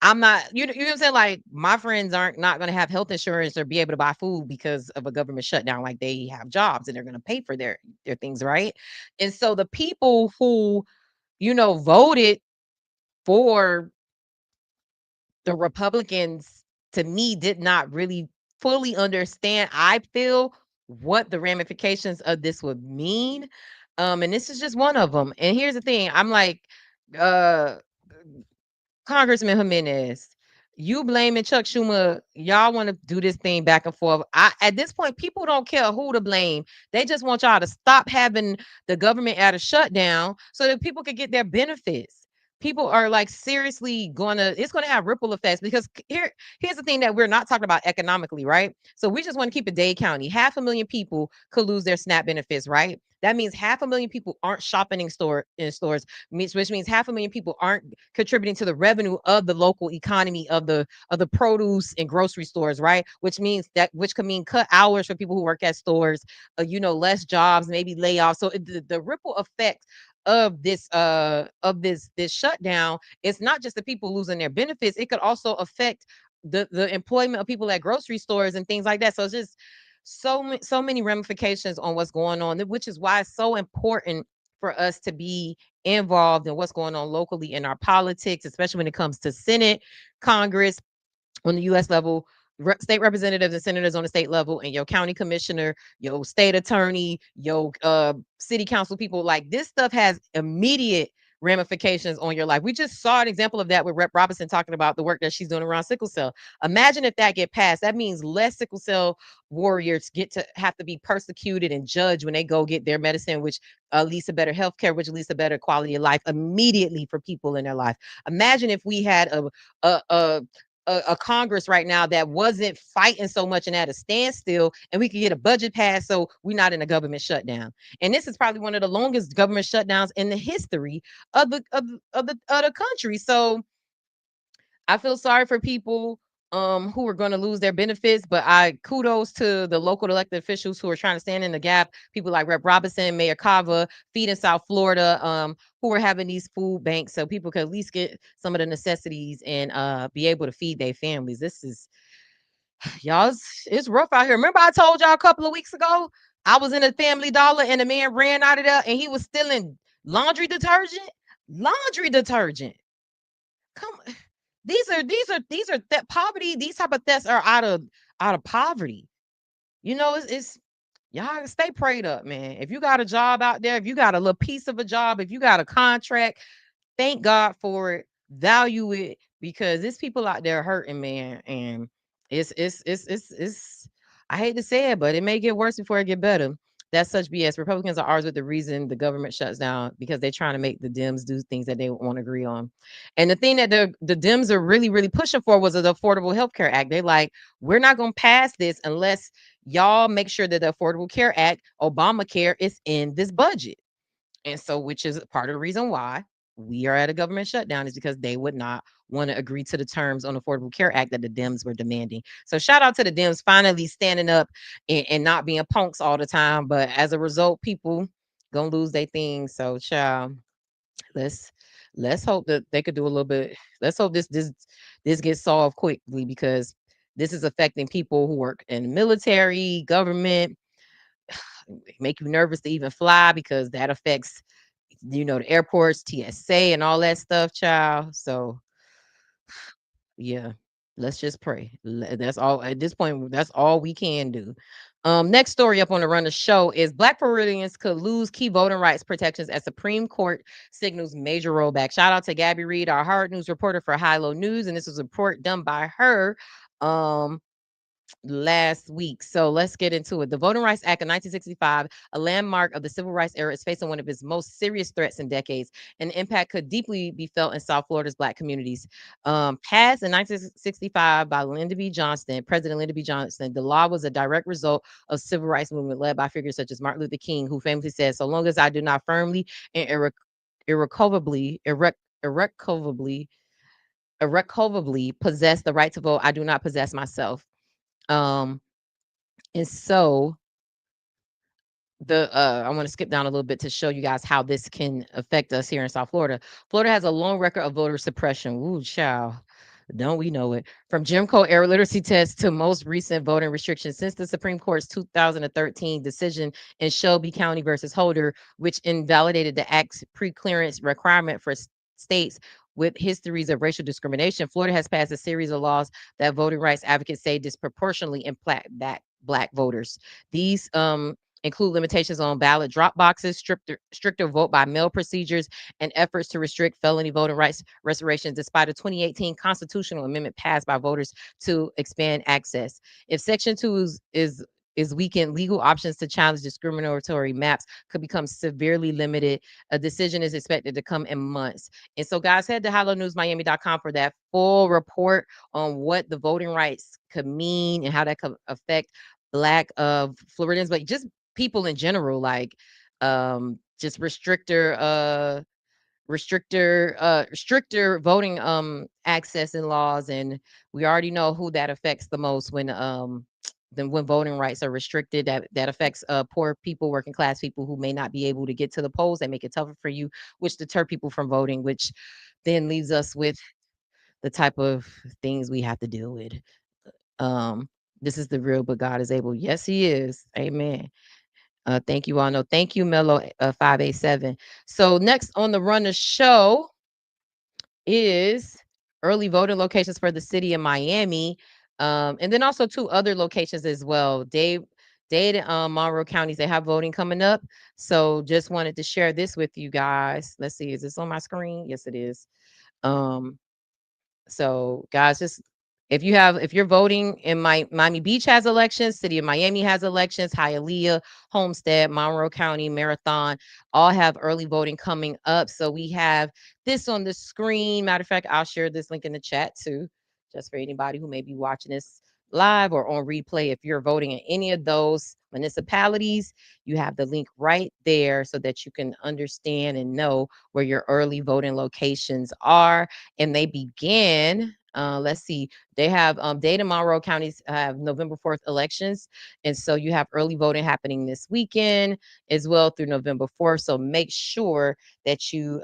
I'm not, you know what I'm saying? Like my friends aren't not going to have health insurance or be able to buy food because of a government shutdown. Like they have jobs and they're going to pay for their things, right? And so the people who, voted for the Republicans, to me, did not really fully understand, I feel, what the ramifications of this would mean. And this is just one of them. And here's the thing, I'm like, uh Congressman Jimenez, you blaming Chuck Schumer. Y'all want to do this thing back and forth. At this point, people don't care who to blame. They just want y'all to stop having the government at a shutdown so that people could get their benefits. People are like seriously it's gonna have ripple effects because here's the thing that we're not talking about economically, right? So we just want to keep it Dade County. 500,000 people could lose their SNAP benefits, right? That means 500,000 people aren't shopping in stores, which means 500,000 people aren't contributing to the revenue of the local economy of the produce and grocery stores, right? Which could mean cut hours for people who work at stores, less jobs, maybe layoffs. So the ripple effect of this shutdown, it's not just the people losing their benefits, it could also affect the employment of people at grocery stores and things like that. So it's just so many ramifications on what's going on, which is why it's so important for us to be involved in what's going on locally in our politics, especially when it comes to Senate, Congress, on the U.S. level, state representatives and senators on the state level, and your county commissioner, your state attorney, your city council people. Like this stuff has immediate ramifications on your life. We just saw an example of that with Rep. Robinson talking about the work that she's doing around sickle cell. Imagine if that get passed. That means less sickle cell warriors get to have to be persecuted and judged when they go get their medicine, which leads to better health care, which leads to better quality of life immediately for people in their life. Imagine if we had a Congress right now that wasn't fighting so much and at a standstill, and we could get a budget passed so we're not in a government shutdown. And this is probably one of the longest government shutdowns in the history of the country. So I feel sorry for people who are going to lose their benefits, but I kudos to the local elected officials who are trying to stand in the gap. People like Rep. Robinson, Mayor Cava, Feed in South Florida, who are having these food banks so people can at least get some of the necessities and be able to feed their families. This is y'all, it's rough out here. Remember I told y'all a couple of weeks ago I was in a Family Dollar and a man ran out of there and he was stealing laundry detergent. Laundry detergent. Come, these are poverty. These type of thefts are out of poverty. It's y'all stay prayed up, man. If you got a job out there, if you got a little piece of a job, if you got a contract, thank God for it, value it, because there's people out there hurting, man. And it's I hate to say it, but it may get worse before it get better. That's such BS. Republicans are ours with the reason the government shuts down because they're trying to make the Dems do things that they won't agree on. And the thing that the Dems are really, really pushing for was the Affordable Health Care Act. They're like, we're not going to pass this unless y'all make sure that the Affordable Care Act, Obamacare, is in this budget. And so, which is part of the reason why we are at a government shutdown, is because they would not want to agree to the terms on the Affordable Care Act that the Dems were demanding. So shout out to the Dems finally standing up and not being punks all the time. But as a result, people gonna lose their things. So child, let's hope that they could do a little bit. Let's hope this gets solved quickly, because this is affecting people who work in the military, government, make you nervous to even fly because that affects, the airports, TSA, and all that stuff, child. So yeah, let's just pray. That's all at this point. That's all we can do. Next story up on the run of show is Black Floridians could lose key voting rights protections as Supreme Court signals major rollback. Shout out to Gabby Reed, our hard news reporter for High Low News, and this was a report done by her. Last week. So let's get into it. The Voting Rights Act of 1965, a landmark of the civil rights era, is facing one of its most serious threats in decades, and the impact could deeply be felt in South Florida's Black communities. Passed in 1965 by President Lyndon B. Johnson, the law was a direct result of civil rights movement led by figures such as Martin Luther King, who famously said, "So long as I do not firmly and irrevocably possess the right to vote, I do not possess myself." Um, and so I want to skip down a little bit to show you guys how this can affect us here in South Florida. Florida has a long record of voter suppression. Ooh, child. Don't we know it? From Jim Crow era literacy tests to most recent voting restrictions since the Supreme Court's 2013 decision in Shelby County versus Holder, which invalidated the act's pre-clearance requirement for states with histories of racial discrimination. Florida has passed a series of laws that voting rights advocates say disproportionately impact Black voters. These include limitations on ballot drop boxes, stricter vote by mail procedures, and efforts to restrict felony voting rights restoration, despite a 2018 constitutional amendment passed by voters to expand access. If Section 2 is weakened, legal options to challenge discriminatory maps could become severely limited. A decision is expected to come in months. And so, guys, head to hallonewsmiami.com for that full report on what the voting rights could mean and how that could affect Black Floridians, but just people in general, like just stricter voting access and laws. And we already know who that affects the most when voting rights are restricted. That affects poor people, working class people who may not be able to get to the polls. They make it tougher for you, which deter people from voting, which then leaves us with the type of things we have to deal with. This is the real, but God is able. Yes, he is. Amen. Thank you all. No, thank you, Mello 587. So next on the run of show is early voting locations for the city of Miami. And then also 2 other locations as well. Dade and Monroe counties, they have voting coming up. So just wanted to share this with you guys. Let's see, is this on my screen? Yes, it is. So guys, just if you're voting in Miami Beach has elections, City of Miami has elections, Hialeah, Homestead, Monroe County, Marathon, all have early voting coming up. So we have this on the screen. Matter of fact, I'll share this link in the chat too, just for anybody who may be watching this live or on replay. If you're voting in any of those municipalities, you have the link right there so that you can understand and know where your early voting locations are. And they begin, let's see, they have Dade and Monroe counties have November 4th elections. And so you have early voting happening this weekend as well through November 4th. So make sure that you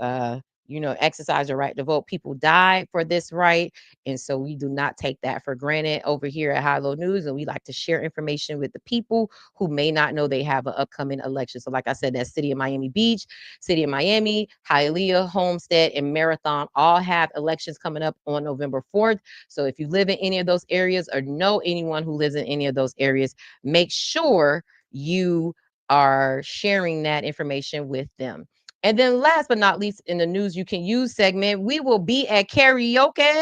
exercise your right to vote. People died for this right. And so we do not take that for granted over here at High Low News. And we like to share information with the people who may not know they have an upcoming election. So like I said, that City of Miami Beach, City of Miami, Hialeah, Homestead, and Marathon all have elections coming up on November 4th. So if you live in any of those areas or know anyone who lives in any of those areas, make sure you are sharing that information with them. And then last but not least, in the news you can use segment, we will be at karaoke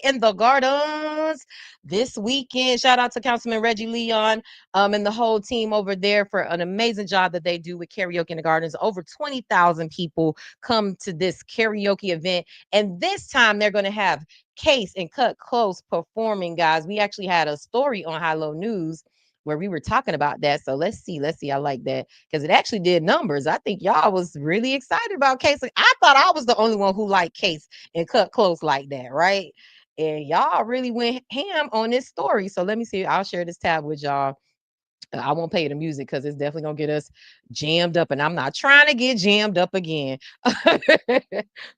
in the gardens this weekend. Shout out to Councilman Reggie Leon and the whole team over there for an amazing job that they do with karaoke in the gardens. Over 20,000 people come to this karaoke event. And this time they're going to have Case and Cut Close performing, guys. We actually had a story on High Low News where we were talking about that. So let's see. I like that because it actually did numbers. I think y'all was really excited about Case. I thought I was the only one who liked Case and Cut Close like that, right? And y'all really went ham on this story. So let me see. I'll share this tab with y'all. I won't play the music because it's definitely gonna get us jammed up, and I'm not trying to get jammed up again.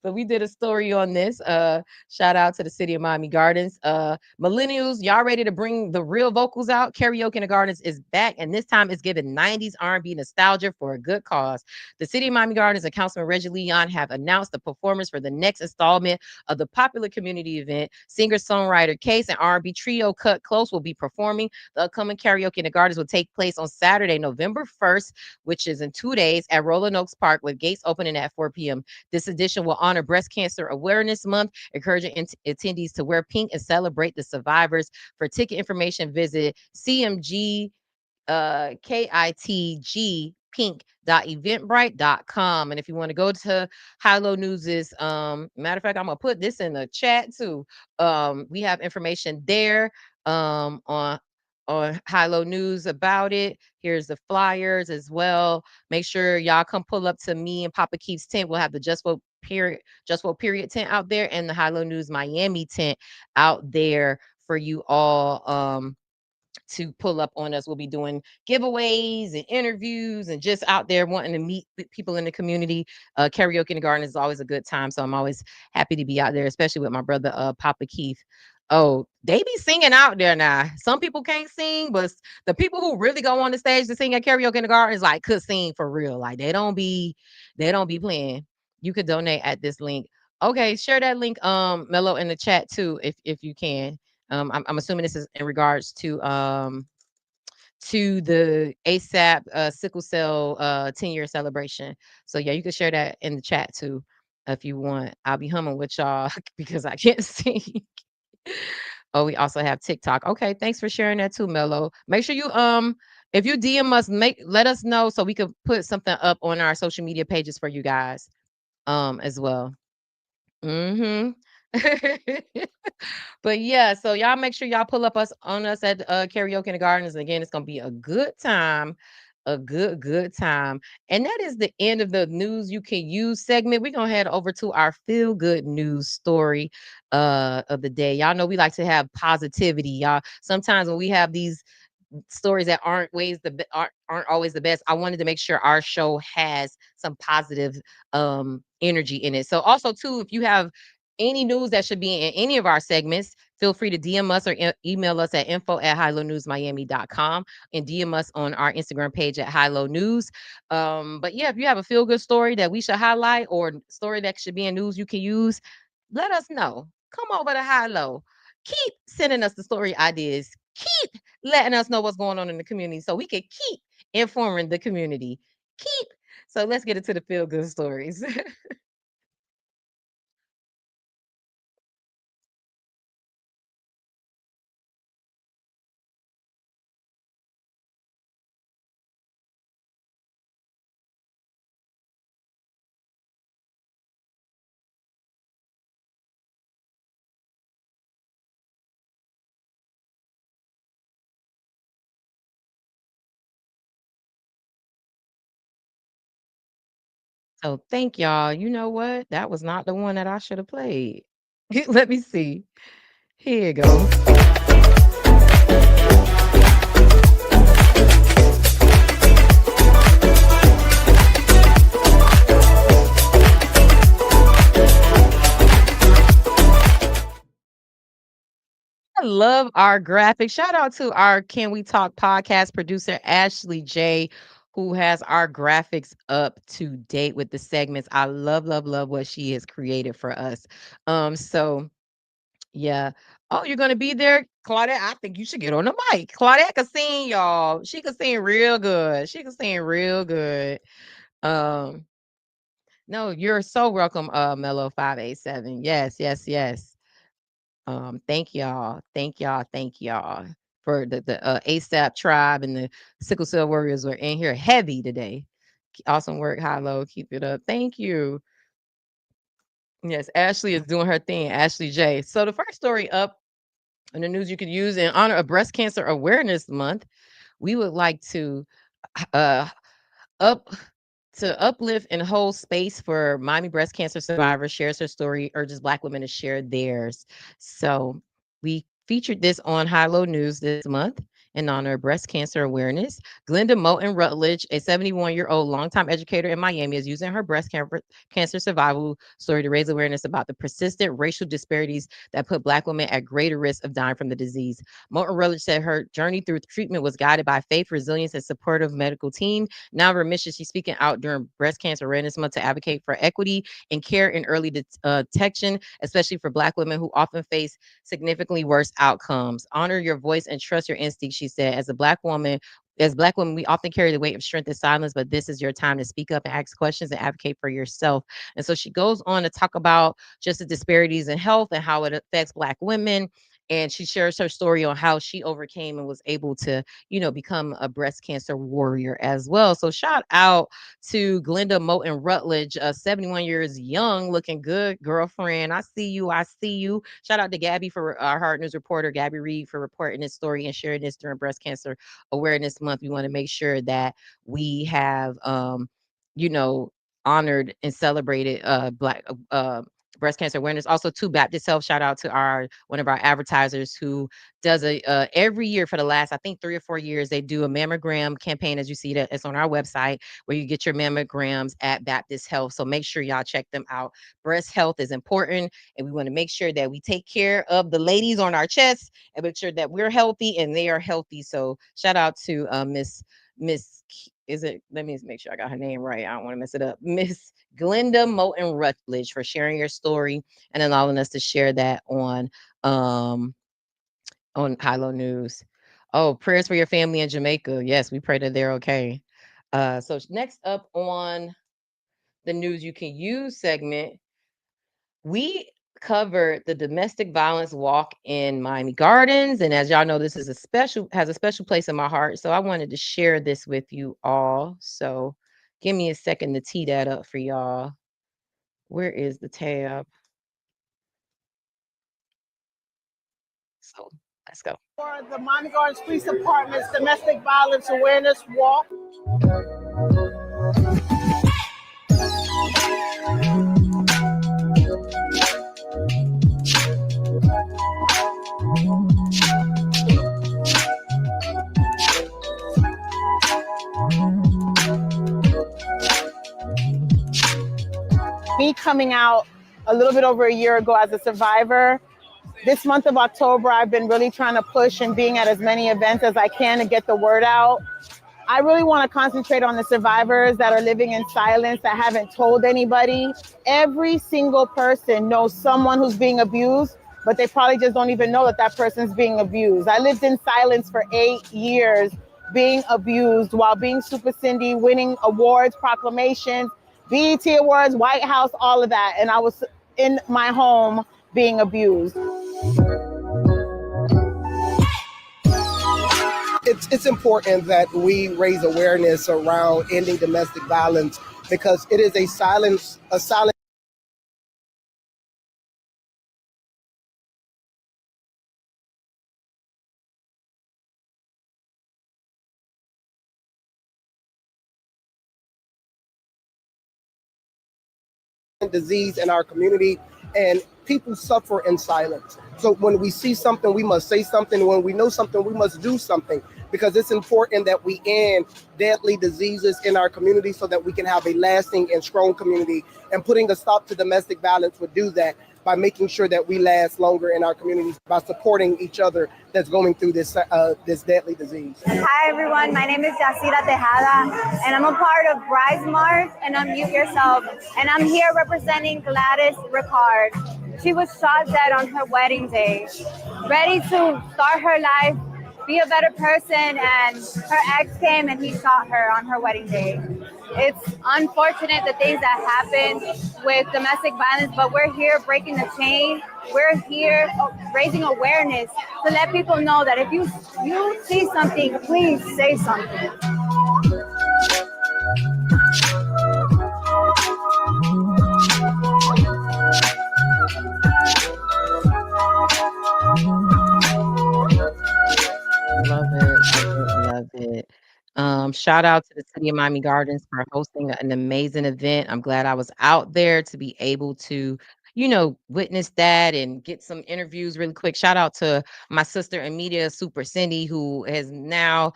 So we did a story on this. Shout out to the city of Miami Gardens. Millennials, y'all ready to bring the real vocals out? Karaoke in the Gardens is back, and this time it's giving 90s R&B nostalgia for a good cause. The city of Miami Gardens and Councilman Reggie Leon have announced the performance for the next installment of the popular community event. Singer-songwriter Case and R&B trio Cut Close will be performing. The upcoming Karaoke in the Gardens will take place on Saturday, November 1st, which is in 2 days at Rolling Oaks Park, with gates opening at 4 p.m. This edition will honor Breast Cancer Awareness Month, encouraging attendees to wear pink and celebrate the survivors. For ticket information, visit CMG KITG pink.eventbrite.com. And if you want to go to High Low News's matter of fact, I'm gonna put this in the chat too. We have information there on High Low News about it. Here's the flyers as well. Make sure y'all come pull up to me and Papa Keith's tent. We'll have the Just Vote period tent out there, and the High Low News Miami tent out there for you all to pull up on us. We'll be doing giveaways and interviews and just out there wanting to meet people in the community. Karaoke in the Garden is always a good time. So I'm always happy to be out there, especially with my brother, Papa Keith. Oh, they be singing out there now. Some people can't sing, but the people who really go on the stage to sing at Karaoke in the Garden is like could sing for real. Like they don't be playing. You could donate at this link. Okay, share that link, Mello, in the chat too, if you can. I'm assuming this is in regards to the ASAP sickle cell 10-year celebration. So yeah, you can share that in the chat too if you want. I'll be humming with y'all because I can't sing. Oh, we also have TikTok. Okay, thanks for sharing that too, Mello. Make sure you if you DM us, let us know so we could put something up on our social media pages for you guys as well. Mm-hmm. But yeah, so y'all make sure y'all pull up on us at Karaoke in the Gardens. Again, it's gonna be a good time, a good time. And that is the end of the news you can use segment. We're gonna head over to our feel good news story of the day. Y'all know we like to have positivity, y'all. Sometimes when we have these stories that aren't always the best, I wanted to make sure our show has some positive energy in it. So also too, if you have any news that should be in any of our segments, feel free to DM us or email us at info@highlowNewsMiami.com and DM us on our Instagram page at High Low News. But yeah, if you have a feel good story that we should highlight or story that should be in news you can use, let us know. Come over to High Low. Keep sending us the story ideas. Keep letting us know what's going on in the community so we can keep informing the community. Keep. So let's get into the feel good stories. So thank y'all. You know what? That was not the one that I should have played. Let me see. Here you go. I love our graphics. Shout out to our Can We Talk podcast producer, Ashley J, who has our graphics up to date with the segments. I love what she has created for us. So yeah. Oh, you're gonna be there, Claudette? I think you should get on the mic. Claudette can sing, y'all. She can sing real good. She can sing real good. Um, no, you're so welcome, Mellow 587. Yes. Thank y'all. Thank y'all for the ASAP tribe and the sickle cell warriors were in here heavy today. Awesome work, High Low. Keep it up. Thank you. Yes, Ashley is doing her thing, Ashley J. So the first story up in the news you could use in honor of Breast Cancer Awareness Month, we would like to uh up uplift and hold space for Miami breast cancer survivor shares her story, urges Black women to share theirs. So we featured this on High Low News this month, in honor of breast cancer awareness. Glenda Moulton Rutledge, a 71-year-old longtime educator in Miami, is using her cancer survival story to raise awareness about the persistent racial disparities that put Black women at greater risk of dying from the disease. Moulton Rutledge said her journey through treatment was guided by faith, resilience, and supportive medical team. Now in remission, she's speaking out during Breast Cancer Awareness Month to advocate for equity in care and early detection, especially for Black women who often face significantly worse outcomes. Honor your voice and trust your instincts, she said. As Black women, we often carry the weight of strength and silence, but this is your time to speak up and ask questions and advocate for yourself. And so she goes on to talk about just the disparities in health and how it affects Black women. And she shares her story on how she overcame and was able to, become a breast cancer warrior as well. So shout out to Glenda Moulton Rutledge, 71 years young, looking good, girlfriend. I see you. I see you. Shout out to Gabby for our Hard News reporter, Gabby Reed, for reporting this story and sharing this during Breast Cancer Awareness Month. We want to make sure that we have, you know, honored and celebrated Black breast cancer awareness. Also, to Baptist Health, shout out to one of our advertisers who does every year for the last, I think, 3 or 4 years, they do a mammogram campaign, as you see that it's on our website, where you get your mammograms at Baptist Health. So make sure y'all check them out. Breast health is important, and we want to make sure that we take care of the ladies on our chest and make sure that we're healthy and they are healthy. So shout out to Miss, is it? Let me make sure I got her name right. I don't want to mess it up. Miss Glenda Moulton Rutledge, for sharing your story and allowing us to share that on Hilo News. Oh, prayers for your family in Jamaica. Yes, we pray that they're okay. So next up on the news you can use segment, we covered the domestic violence walk in Miami Gardens, and as y'all know, this is has a special place in my heart. So I wanted to share this with you all. So give me a second to tee that up for y'all. Where is the tab? So let's go. For the Miami Gardens Police Department's Domestic Violence Awareness Walk. Me coming out a little bit over a year ago as a survivor, this month of October, I've been really trying to push and being at as many events as I can to get the word out. I really want to concentrate on the survivors that are living in silence, that haven't told anybody. Every single person knows someone who's being abused, but they probably just don't even know that that person's being abused. I lived in silence for 8 years, being abused while being Super Cindy, winning awards, proclamations, BET Awards, White House, all of that. And I was in my home being abused. It's important that we raise awareness around ending domestic violence because it is a silent disease in our community, and people suffer in silence. So when we see something, we must say something. When we know something, we must do something, because it's important that we end deadly diseases in our community so that we can have a lasting and strong community. And putting a stop to domestic violence would do that by making sure that we last longer in our communities, by supporting each other that's going through this deadly disease. Hi everyone, my name is Yasira Tejada, and I'm a part of Bride's March and Unmute Yourself, and I'm here representing Gladys Ricard. She was shot dead on her wedding day, ready to start her life, be a better person, and her ex came and he shot her on her wedding day. It's unfortunate the things that happen with domestic violence, but we're here breaking the chain. We're here raising awareness to let people know that if you see something, please say something. Love it. Shout out to the City of Miami Gardens for hosting an amazing event. I'm glad I was out there to be able to, witness that and get some interviews really quick. Shout out to my sister in media, Super Cindy, who has now,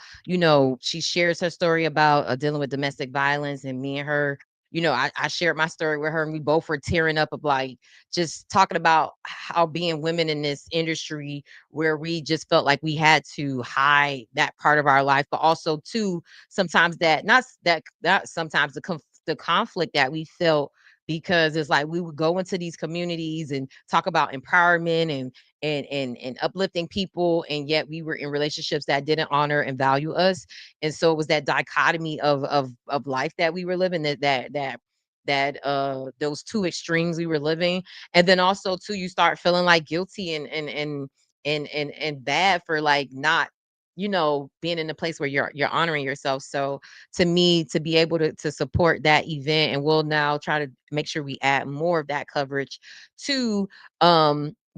she shares her story about dealing with domestic violence, and me and her, I shared my story with her, and we both were tearing up of like just talking about how being women in this industry where we just felt like we had to hide that part of our life, but also too sometimes that not sometimes the conflict that we felt, because it's like we would go into these communities and talk about empowerment and uplifting people, and yet we were in relationships that didn't honor and value us. And so it was that dichotomy of life that we were living, that those two extremes we were living. And then also too, you start feeling like guilty and bad for like not being in a place where you're honoring yourself. So to me, to be able to support that event, and we'll now try to make sure we add more of that coverage to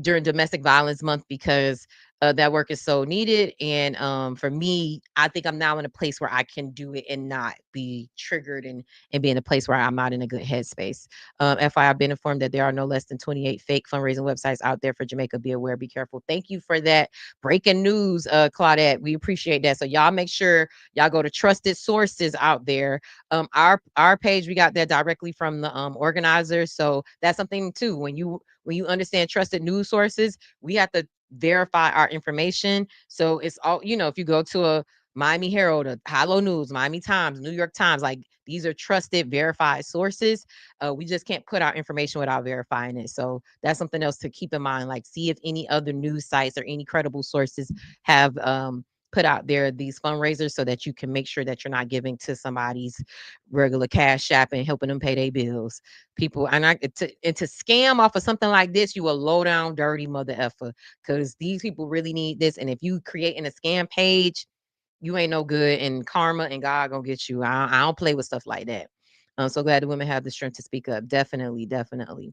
during domestic violence month, because that work is so needed. And for me, I think I'm now in a place where I can do it and not be triggered and be in a place where I'm not in a good headspace. FYI, I've been informed that there are no less than 28 fake fundraising websites out there for Jamaica. Be aware, be careful. Thank you for that breaking news, Claudette. We appreciate that. So y'all make sure y'all go to trusted sources out there. Our page, we got that directly from the organizers. So that's something too. When you understand trusted news sources, we have to verify our information. So it's all, if you go to a Miami Herald, a Hilo News, Miami Times, New York Times, like these are trusted, verified sources. We just can't put our information without verifying it. So that's something else to keep in mind. Like, see if any other news sites or any credible sources have put out there these fundraisers, so that you can make sure that you're not giving to somebody's regular cash app and helping them pay their bills. People, and to scam off of something like this, you a low down, dirty mother effer, because these people really need this. And if you creating a scam page, you ain't no good, and karma and God gonna get you. I don't play with stuff like that. I'm so glad the women have the strength to speak up. Definitely, definitely.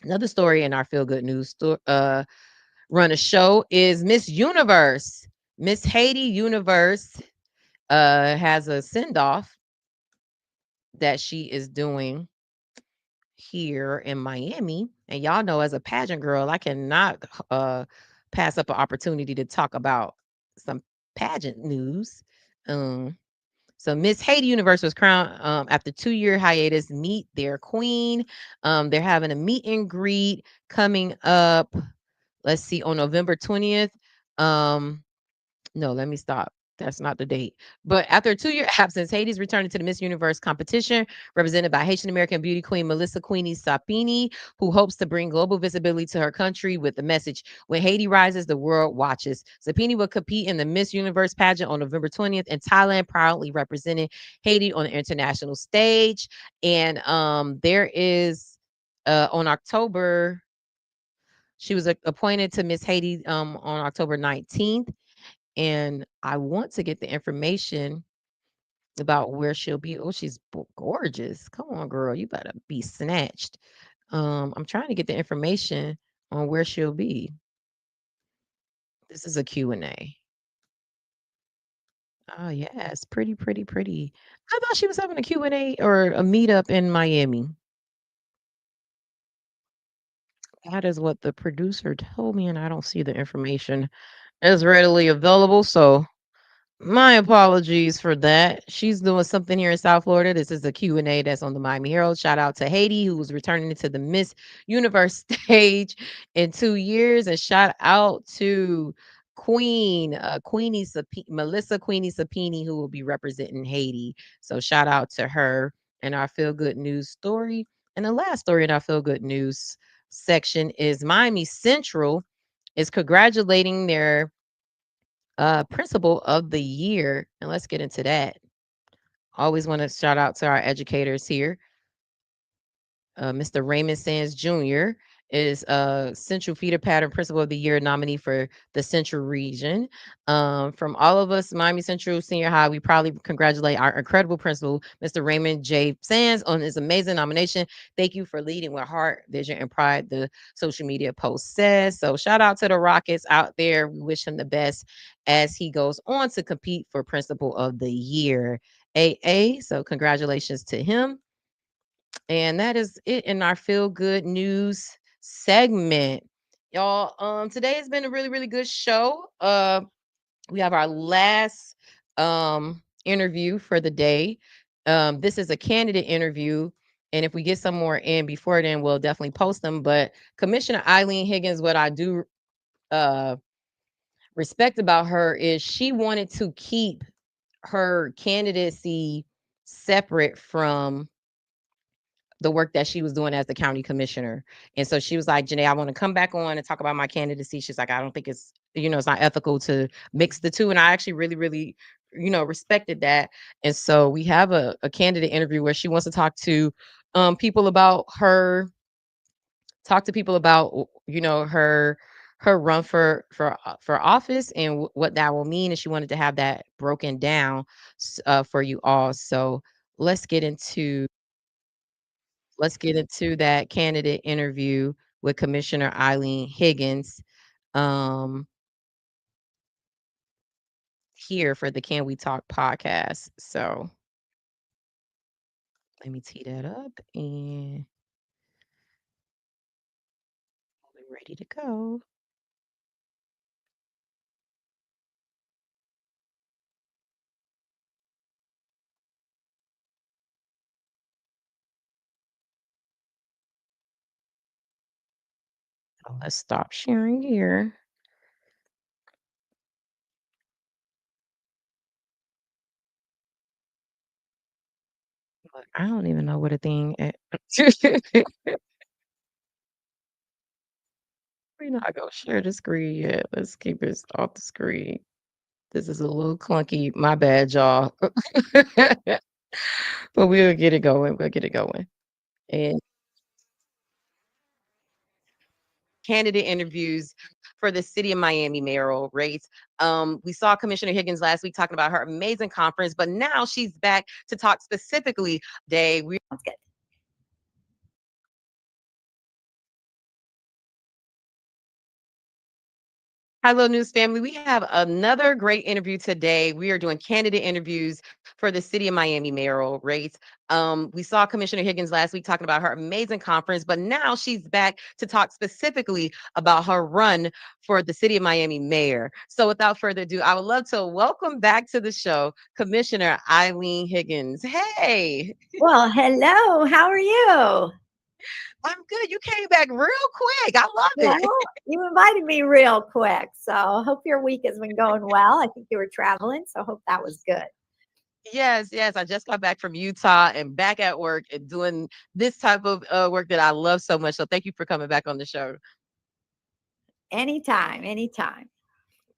Another story in our feel good news run a show is Miss Universe. Miss Haiti Universe has a send off that she is doing here in Miami. And y'all know, as a pageant girl, I cannot pass up an opportunity to talk about some pageant news. So Miss Haiti Universe was crowned after 2-year hiatus. Meet their queen. They're having a meet and greet coming up. Let's see, on November 20th. No, let me stop. That's not the date. But after a 2-year absence, Haiti's returning to the Miss Universe competition, represented by Haitian American beauty queen Melissa Queenie Sapini, who hopes to bring global visibility to her country with the message, "When Haiti rises, the world watches." Sapini will compete in the Miss Universe pageant on November 20th in Thailand, proudly representing Haiti on the international stage. And there is on October, she was appointed to Miss Haiti on October 19th. And I want to get the information about where she'll be. Oh, she's gorgeous. Come on, girl. You better be snatched. I'm trying to get the information on where she'll be. This is a Q&A. Oh, yes. Pretty, pretty, pretty. I thought she was having a Q&A or a meetup in Miami. That is what the producer told me, and I don't see the information as readily available. So my apologies for that. She's doing something here in South Florida. This is a Q&A that's on the Miami Herald. Shout out to Haiti, who was returning to the Miss Universe stage in 2 years. And shout out to Melissa Queenie Sapini, who will be representing Haiti. So shout out to her. And our feel good news story. And the last story in our feel good news section is Miami Central is congratulating their principal of the year. And let's get into that. Always want to shout out to our educators here. Mr. Raymond Sands Jr. is Central Feeder Pattern Principal of the Year nominee for the Central region. From all of us, Miami Central Senior High, we proudly congratulate our incredible principal, Mr. Raymond J. Sands, on his amazing nomination. Thank you for leading with heart, vision, and pride, the social media post says. So shout out to the Rockets out there. We wish him the best as he goes on to compete for Principal of the Year. AA, so congratulations to him. And that is it in our feel good news segment. Y'all, today has been a really, really good show. We have our last interview for the day. This is a candidate interview. And if we get some more in before then, we'll definitely post them. But Commissioner Eileen Higgins, what I do respect about her is she wanted to keep her candidacy separate from the work that she was doing as the county commissioner. And so she was like, Janey, I want to come back on and talk about my candidacy. She's like, I don't think it's, it's not ethical to mix the two. And I actually really, really, respected that. And so we have a candidate interview where she wants to talk to people about her, her run for office and what that will mean. And she wanted to have that broken down for you all. So let's get into that candidate interview with Commissioner Eileen Higgins here for the Can We Talk podcast. So let me tee that up and we're ready to go. So let's stop sharing here. Look, I don't even know what a thing is. We're not gonna share the screen yet. Let's keep it off the screen. This is a little clunky. My bad, y'all. But we'll get it going. We'll get it going. And candidate interviews for the city of Miami mayoral race. We saw Commissioner Higgins last week talking about her amazing conference, but now she's back to talk specifically. Sounds good. Hello, News family. We have another great interview today. We are doing candidate interviews for the city of Miami mayoral race. We saw Commissioner Higgins last week talking about her amazing conference, but now she's back to talk specifically about her run for the city of Miami mayor. So without further ado, I would love to welcome back to the show, Commissioner Eileen Higgins. Hey. Well, hello. How are you? I'm good. You came back real quick. I love it. Well, you invited me real quick. So I hope your week has been going well. I think you were traveling, so I hope that was good. Yes. I just got back from Utah and back at work and doing this type of work that I love so much. So thank you for coming back on the show. Anytime.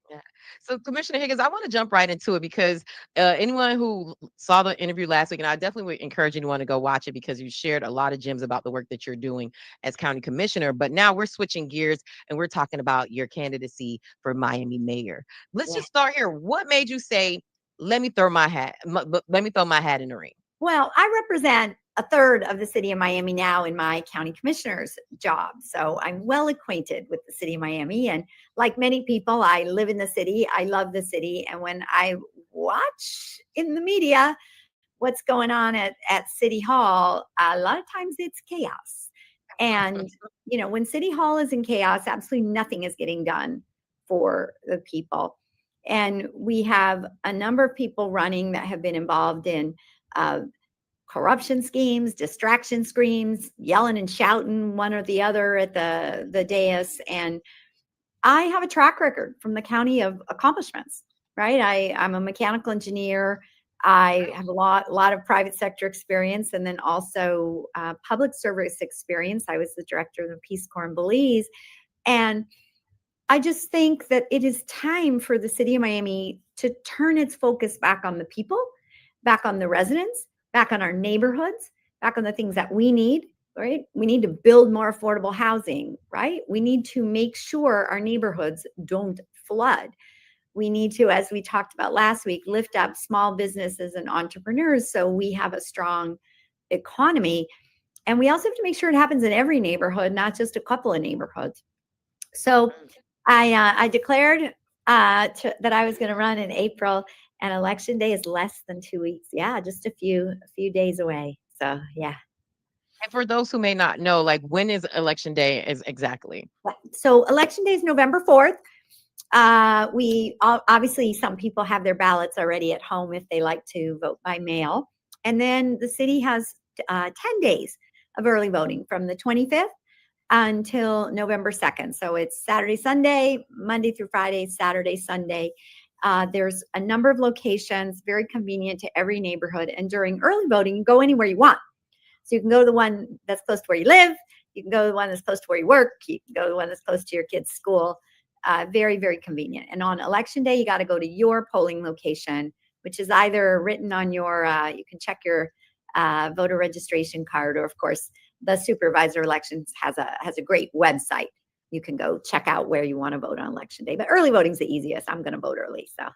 Yeah. So Commissioner Higgins, I want to jump right into it because anyone who saw the interview last week, and I definitely would encourage anyone to go watch it because you shared a lot of gems about the work that you're doing as county commissioner. But now we're switching gears and we're talking about your candidacy for Miami mayor. Let's just start here. What made you say, let me throw my hat in the ring? Well, I represent a third of the city of Miami now in my county commissioner's job. So I'm well acquainted with the city of Miami. And like many people, I live in the city. I love the city. And when I watch in the media what's going on at City Hall, a lot of times it's chaos. And, when City Hall is in chaos, absolutely nothing is getting done for the people. And we have a number of people running that have been involved in corruption schemes, distraction schemes, yelling and shouting one or the other at the dais. And I have a track record from the county of accomplishments, right? I'm a mechanical engineer. I have a lot of private sector experience and then also public service experience. I was the director of the Peace Corps in Belize. And I just think that it is time for the city of Miami to turn its focus back on the people, back on the residents, back on our neighborhoods, back on the things that we need, right? We need to build more affordable housing, right? We need to make sure our neighborhoods don't flood. We need to, as we talked about last week, lift up small businesses and entrepreneurs so we have a strong economy. And we also have to make sure it happens in every neighborhood, not just a couple of neighborhoods. So I declared that I was going to run in April, and election day is less than 2 weeks. Yeah, just a few days away. So yeah. And for those who may not know, like when is election day is exactly? So election day is November 4th. Obviously some people have their ballots already at home if they like to vote by mail. And then the city has 10 days of early voting from the 25th until November 2nd. So it's Saturday, Sunday, Monday through Friday, Saturday, Sunday. There's a number of locations, very convenient to every neighborhood. And during early voting, you go anywhere you want. So you can go to the one that's close to where you live. You can go to the one that's close to where you work. You can go to the one that's close to your kid's school. Very, very convenient. And on election day, you got to go to your polling location, which is either written on your, you can check your voter registration card, or of course, the supervisor elections has a great website. You can go check out where you want to vote on election day. But early voting is the easiest. I'm going to vote early. So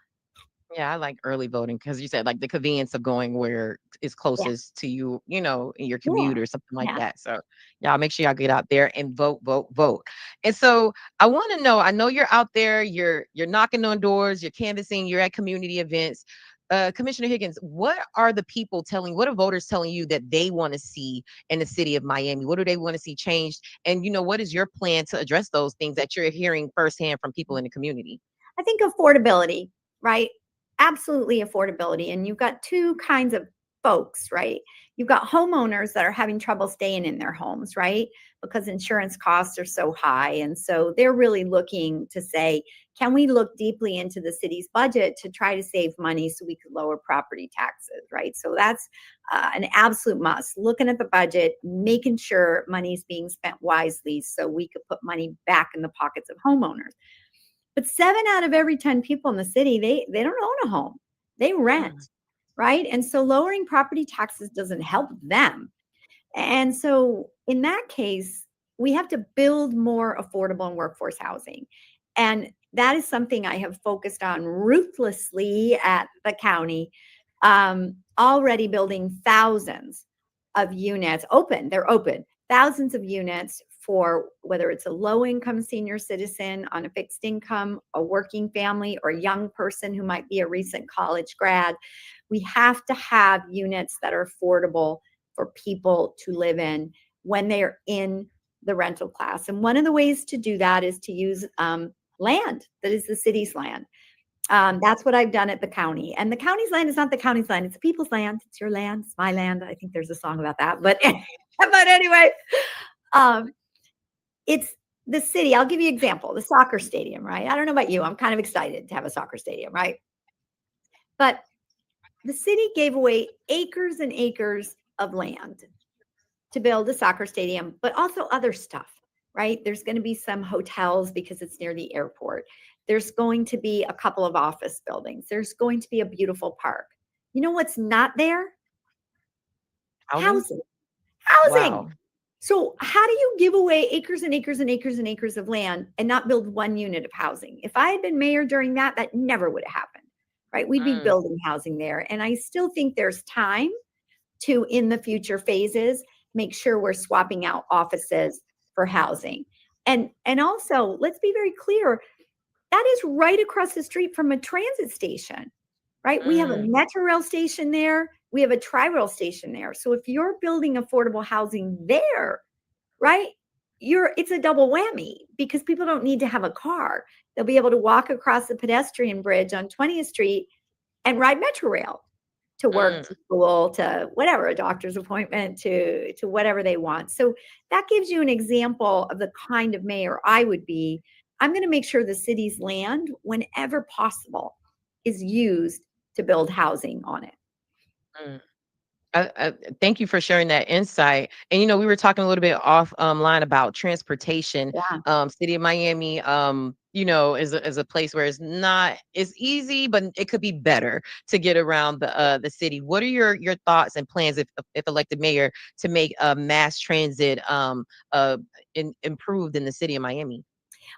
Yeah, I like early voting because you said like the convenience of going where is closest to you, in your commute or something like that. So y'all make sure y'all get out there and vote, vote, vote. And so I want to know, I know you're out there, you're knocking on doors, you're canvassing, you're at community events. Commissioner Higgins, what are voters telling you that they want to see in the city of Miami? What do they want to see changed? And what is your plan to address those things that you're hearing firsthand from people in the community? I think affordability, right? Absolutely affordability. And you've got two kinds of folks, right? You've got homeowners that are having trouble staying in their homes, right? Because insurance costs are so high. And so they're really looking to say, can we look deeply into the city's budget to try to save money so we could lower property taxes, right? So that's an absolute must. Looking at the budget, making sure money is being spent wisely so we could put money back in the pockets of homeowners. But 7 out of every 10 people in the city, they don't own a home. They rent, right? And so lowering property taxes doesn't help them. And so in that case, we have to build more affordable and workforce housing. And that is something I have focused on ruthlessly at the county, already building thousands of units open. They're open, thousands of units for whether it's a low-income senior citizen on a fixed income, a working family, or a young person who might be a recent college grad. We have to have units that are affordable for people to live in when they're in the rental class. And one of the ways to do that is to use land that is the city's land. That's what I've done at the county. And the county's land is not the county's land. It's the people's land. It's your land. It's my land. I think there's a song about that. But anyway, it's the city. I'll give you an example. The soccer stadium, right? I don't know about you. I'm kind of excited to have a soccer stadium, right? But the city gave away acres and acres of land to build a soccer stadium, but also other stuff, right? There's going to be some hotels because it's near the airport. There's going to be a couple of office buildings. There's going to be a beautiful park. You know what's not there? Housing. Wow. So how do you give away acres and acres and acres and acres of land and not build one unit of housing? If I had been mayor during that never would have happened, right? We'd be building housing there. And I still think there's time to, in the future phases, make sure we're swapping out offices for housing. And also, let's be very clear, that is right across the street from a transit station, right? We have a metro rail station there. We have a tri-rail station there. So if you're building affordable housing there, right, it's a double whammy because people don't need to have a car. They'll be able to walk across the pedestrian bridge on 20th Street and ride metro rail to work, to school, to whatever, a doctor's appointment, to whatever they want. So that gives you an example of the kind of mayor I would be. I'm going to make sure the city's land, whenever possible, is used to build housing on it. Thank you for sharing that insight. And we were talking a little bit offline about transportation. City of Miami, is a place where it's easy, but it could be better to get around the city. What are your thoughts and plans if elected mayor to make mass transit improved in the city of Miami?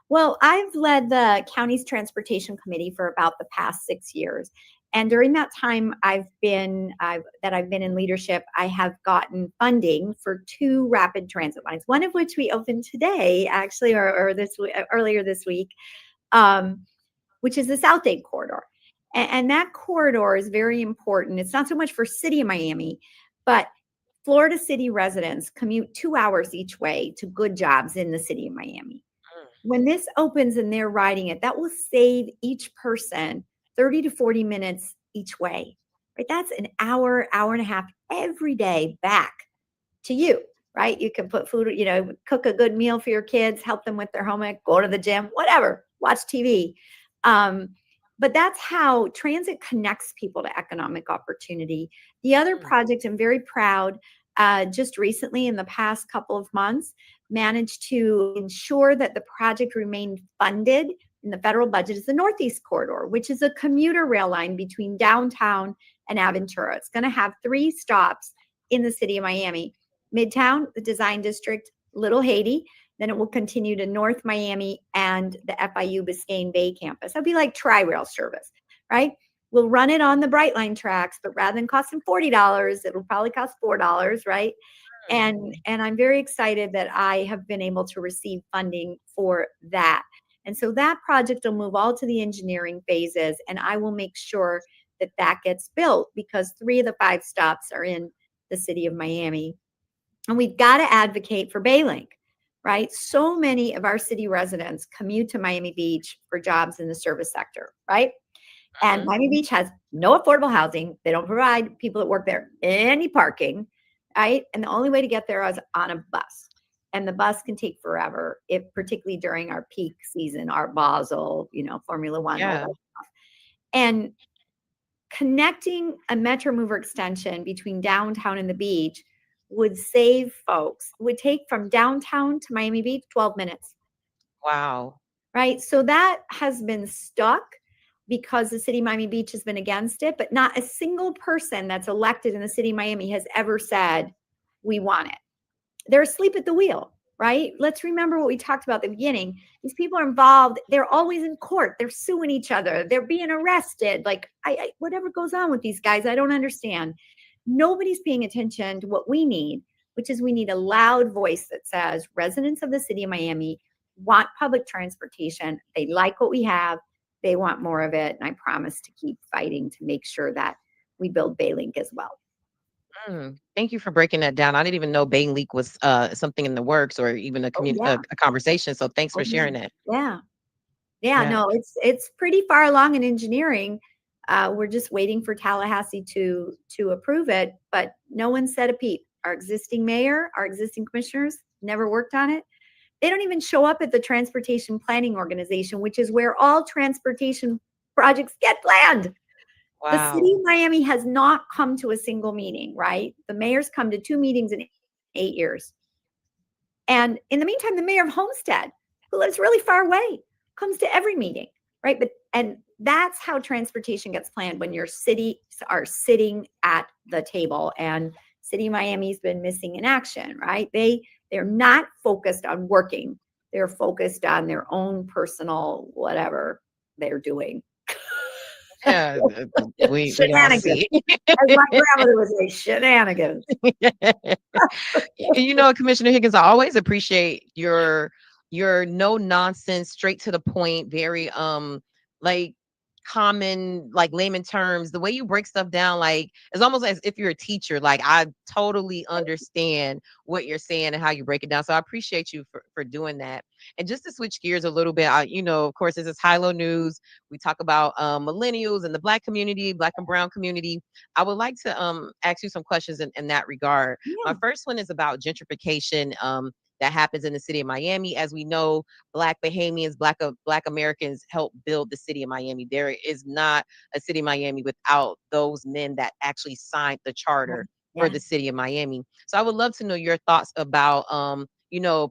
Well, I've led the county's transportation committee for about the past 6 years. And during that time I've been in leadership, I have gotten funding for 2 rapid transit lines, one of which we opened today, actually, or earlier this week, which is the South Dade corridor. And that corridor is very important. It's not so much for city of Miami, but Florida City residents commute 2 hours each way to good jobs in the city of Miami. When this opens and they're riding it, that will save each person 30 to 40 minutes each way, right? That's an hour, hour and a half every day back to you, right? You can put food, cook a good meal for your kids, help them with their homework, go to the gym, whatever, watch TV. But that's how transit connects people to economic opportunity. The other project, I'm very proud, just recently in the past couple of months, managed to ensure that the project remained funded in the federal budget is the Northeast Corridor, which is a commuter rail line between downtown and Aventura. It's going to have 3 stops in the city of Miami: Midtown, the Design District, Little Haiti. Then it will continue to North Miami and the FIU Biscayne Bay campus. That'll be like tri-rail service, right? We'll run it on the Brightline tracks, but rather than costing $40, it'll probably cost $4, right? And I'm very excited that I have been able to receive funding for that. And so that project will move all to the engineering phases, and I will make sure that that gets built because 3 of the 5 stops are in the city of Miami. And we've got to advocate for Baylink, right? So many of our city residents commute to Miami Beach for jobs in the service sector, right? And Miami Beach has no affordable housing. They don't provide people that work there any parking, right? And the only way to get there is on a bus. And the bus can take forever, particularly during our peak season, Art Basel, Formula One, all that stuff. And connecting a Metro Mover extension between downtown and the beach would save folks, would take from downtown to Miami Beach 12 minutes. Wow. Right? So that has been stuck because the city of Miami Beach has been against it, but not a single person that's elected in the city of Miami has ever said, we want it. They're asleep at the wheel, right? Let's remember what we talked about at the beginning. These people are involved. They're always in court. They're suing each other. They're being arrested. Like, whatever goes on with these guys, I don't understand. Nobody's paying attention to what we need, which is we need a loud voice that says residents of the city of Miami want public transportation. They like what we have. They want more of it. And I promise to keep fighting to make sure that we build Baylink as well. Thank you for breaking that down. I didn't even know Baylink was something in the works or even a conversation. So thanks for sharing that. Yeah. No, it's pretty far along in engineering. We're just waiting for Tallahassee to approve it, but no one said a peep. Our existing mayor, our existing commissioners never worked on it. They don't even show up at the Transportation Planning Organization, which is where all transportation projects get planned. Wow. The city of Miami has not come to a single meeting, right? The mayor's come to 2 meetings in 8 years. And in the meantime, the mayor of Homestead, who lives really far away, comes to every meeting, right? And that's how transportation gets planned when your cities are sitting at the table. And city of Miami's been missing in action, right? They're not focused on working. They're focused on their own personal whatever they're doing. Yeah, we shenanigans. As my grandmother would say, shenanigans. Commissioner Higgins, I always appreciate your no nonsense, straight to the point, very like common, like layman terms. The way you break stuff down, like it's almost as if you're a teacher. Like I totally understand what you're saying and how you break it down. So I appreciate you for doing that. And just to switch gears a little bit, of course, this is High-Low News. We talk about millennials and the Black community, Black and Brown community. I would like to ask you some questions in that regard. Yeah. My first one is about gentrification that happens in the city of Miami. As we know, Black Bahamians, Black Americans help build the city of Miami. There is not a city of Miami without those men that actually signed the charter for the city of Miami. So I would love to know your thoughts about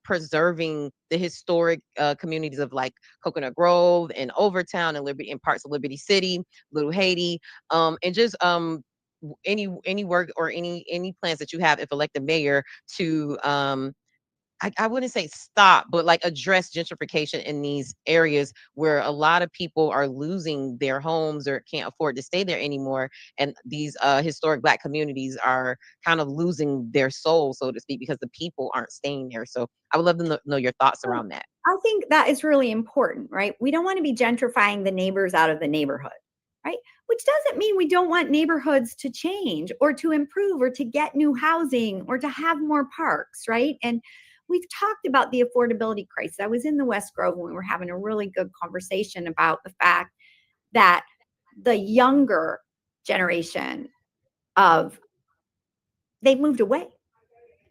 preserving the historic communities of like Coconut Grove and Overtown and parts of Liberty City, Little Haiti, and just any work or any plans that you have if elected mayor to I wouldn't say stop, but like address gentrification in these areas where a lot of people are losing their homes or can't afford to stay there anymore. And these historic Black communities are kind of losing their soul, so to speak, because the people aren't staying there. So I would love to know your thoughts around that. I think that is really important, right? We don't want to be gentrifying the neighbors out of the neighborhood. right? Which doesn't mean we don't want neighborhoods to change or to improve or to get new housing or to have more parks, right? And we've talked about the affordability crisis. I was in the West Grove when we were having a really good conversation about the fact that the younger generation they've moved away,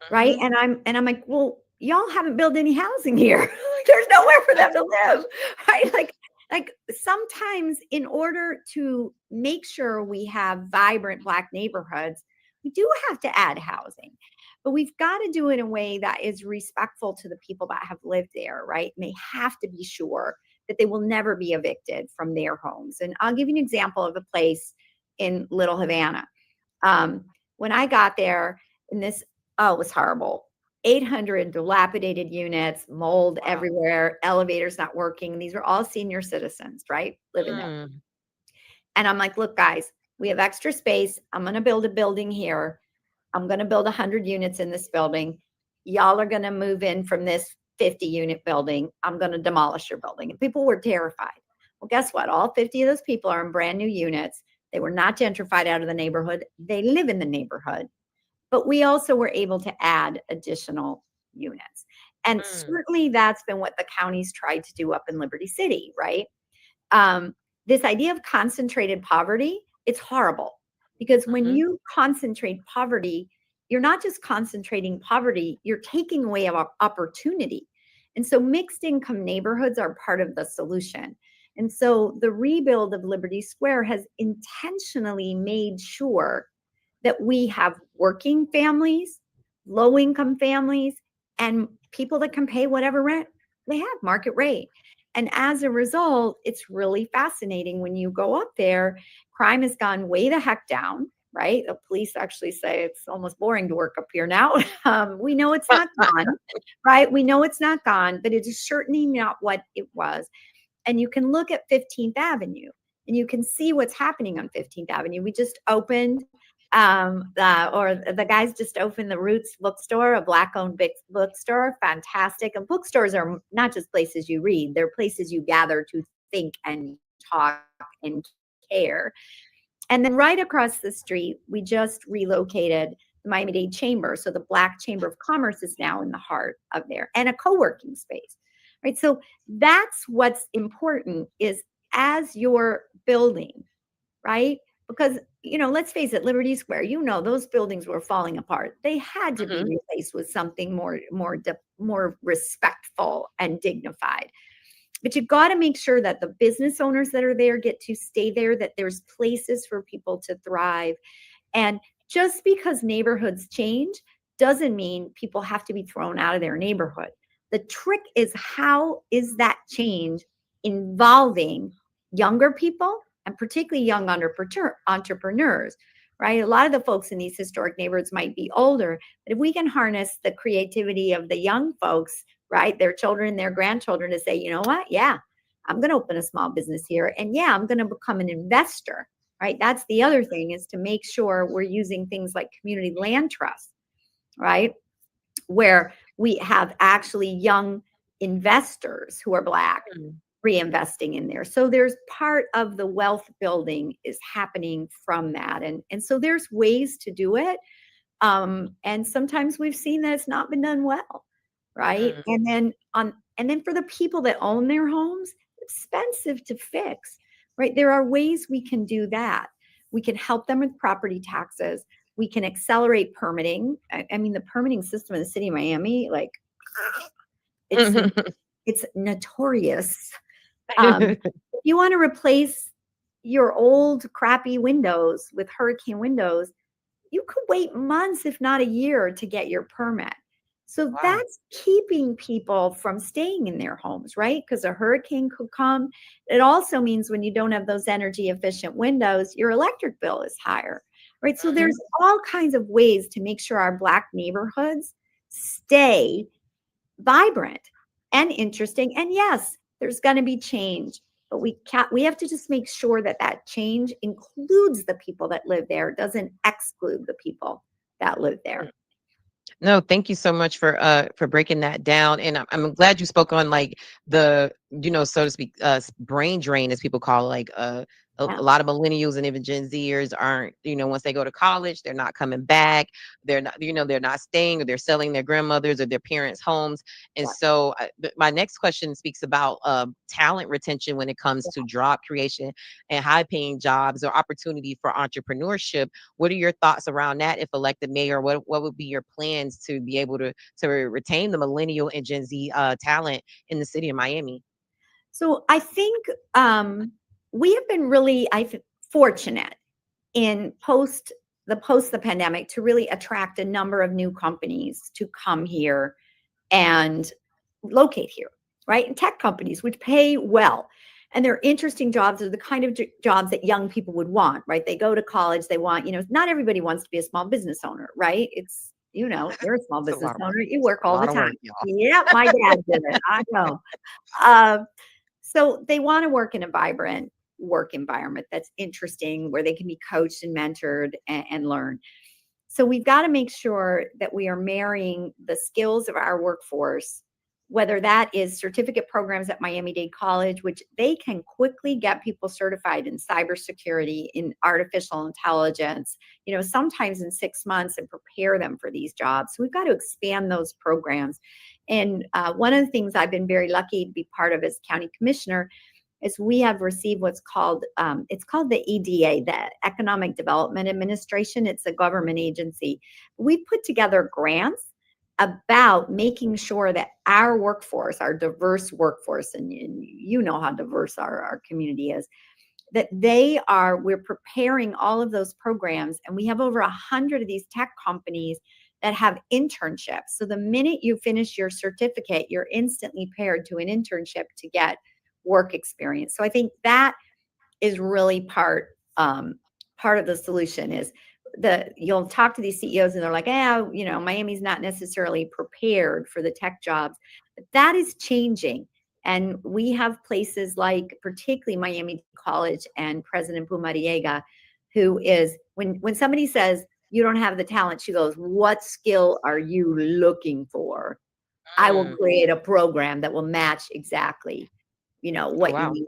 right? And I'm like, well, y'all haven't built any housing here. There's nowhere for them to live, right? Like sometimes in order to make sure we have vibrant Black neighborhoods, we do have to add housing, but we've got to do it in a way that is respectful to the people that have lived there, right? And they have to be sure that they will never be evicted from their homes. And I'll give you an example of a place in Little Havana. When I got there, and this, it was horrible. 800 dilapidated units, mold everywhere, elevators not working. These were all senior citizens, right? Living there. And I'm like, look, guys, we have extra space. I'm going to build a building here. I'm going to build 100 units in this building. Y'all are going to move in from this 50 unit building. I'm going to demolish your building. And people were terrified. Well, guess what? All 50 of those people are in brand new units. They were not gentrified out of the neighborhood. They live in the neighborhood. But we also were able to add additional units. And certainly that's been what the county's tried to do up in Liberty City, right? This idea of concentrated poverty, it's horrible. Because when you concentrate poverty, you're not just concentrating poverty, you're taking away our opportunity. And so mixed income neighborhoods are part of the solution. And so the rebuild of Liberty Square has intentionally made sure that we have working families, low-income families, and people that can pay whatever rent they have, market rate. And as a result, it's really fascinating when you go up there, crime has gone way the heck down, right? The police actually say it's almost boring to work up here now. We know it's not gone, right? We know it's not gone, but it is certainly not what it was. And you can look at 15th Avenue and you can see what's happening on 15th Avenue. We just opened the guys just opened the Roots bookstore, a Black-owned big bookstore. Fantastic. And bookstores are not just places you read, they're places you gather to think and talk and care. And then right across the street, we just relocated the Miami-Dade Chamber. So the Black Chamber of Commerce is now in the heart of there, and a co-working space, right? So that's what's important is as you're building, right? Because, you know, let's face it, Liberty Square, you know, those buildings were falling apart. They had to be replaced with something more respectful and dignified. But you've got to make sure that the business owners that are there get to stay there, that there's places for people to thrive. And just because neighborhoods change doesn't mean people have to be thrown out of their neighborhood. The trick is, how is that change involving younger people and particularly young entrepreneurs, right? A lot of the folks in these historic neighborhoods might be older, but if we can harness the creativity of the young folks, right, their children, their grandchildren, to say, you know what? Yeah, I'm going to open a small business here. And yeah, I'm going to become an investor, right? That's the other thing, is to make sure we're using things like community land trusts, right? Where we have actually young investors who are Black reinvesting in there. So there's part of the wealth building is happening from that. And so there's ways to do it. And sometimes we've seen that it's not been done well. Right. And then for the people that own their homes, it's expensive to fix. Right. There are ways we can do that. We can help them with property taxes. We can accelerate permitting. I mean, the permitting system in the city of Miami, like it's notorious. If you want to replace your old crappy windows with hurricane windows, you could wait months, if not a year, to get your permit. So that's keeping people from staying in their homes, right? Because a hurricane could come. It also means when you don't have those energy efficient windows, your electric bill is higher, right? So there's all kinds of ways to make sure our Black neighborhoods stay vibrant and interesting. And yes, there's going to be change, but we have to just make sure that that change includes the people that live there, doesn't exclude the people that live there. No, thank you so much for breaking that down. And I'm glad you spoke on like the, you know, so to speak, brain drain, as people call it, like a lot of millennials and even Gen Zers aren't, once they go to college, they're not coming back. They're not, they're not staying, or they're selling their grandmothers or their parents' homes. And so my next question speaks about talent retention when it comes to job creation and high paying jobs or opportunity for entrepreneurship. What are your thoughts around that? If elected mayor, what would be your plans to be able to retain the millennial and Gen Z talent in the city of Miami? So I think we have been really fortunate in post the pandemic to really attract a number of new companies to come here and locate here, right? And tech companies, which pay well. And they're interesting jobs. They're the kind of jobs that young people would want, right? They go to college, they want, not everybody wants to be a small business owner, right? It's, you're a small business owner. You work all the time. Yeah, my dad did it. I know. So they want to work in a vibrant work environment that's interesting, where they can be coached and mentored and learn. So we've got to make sure that we are marrying the skills of our workforce, whether that is certificate programs at Miami-Dade College, which they can quickly get people certified in cybersecurity, in artificial intelligence, sometimes in 6 months, and prepare them for these jobs. So we've got to expand those programs. And one of the things I've been very lucky to be part of as county commissioner is we have received what's called, it's called the EDA, the Economic Development Administration. It's a government agency. We put together grants about making sure that our workforce, our diverse workforce, and you know how diverse our community is, that we're preparing all of those programs. And we have over 100 of these tech companies that have internships. So the minute you finish your certificate, you're instantly paired to an internship to get work experience. So I think that is really part of the solution. Is you'll talk to these CEOs and they're like, Miami's not necessarily prepared for the tech jobs. But that is changing. And we have places like particularly Miami College and President Pumariega, who is, when somebody says, you don't have the talent, she goes, what skill are you looking for? I will create a program that will match exactly, what you need.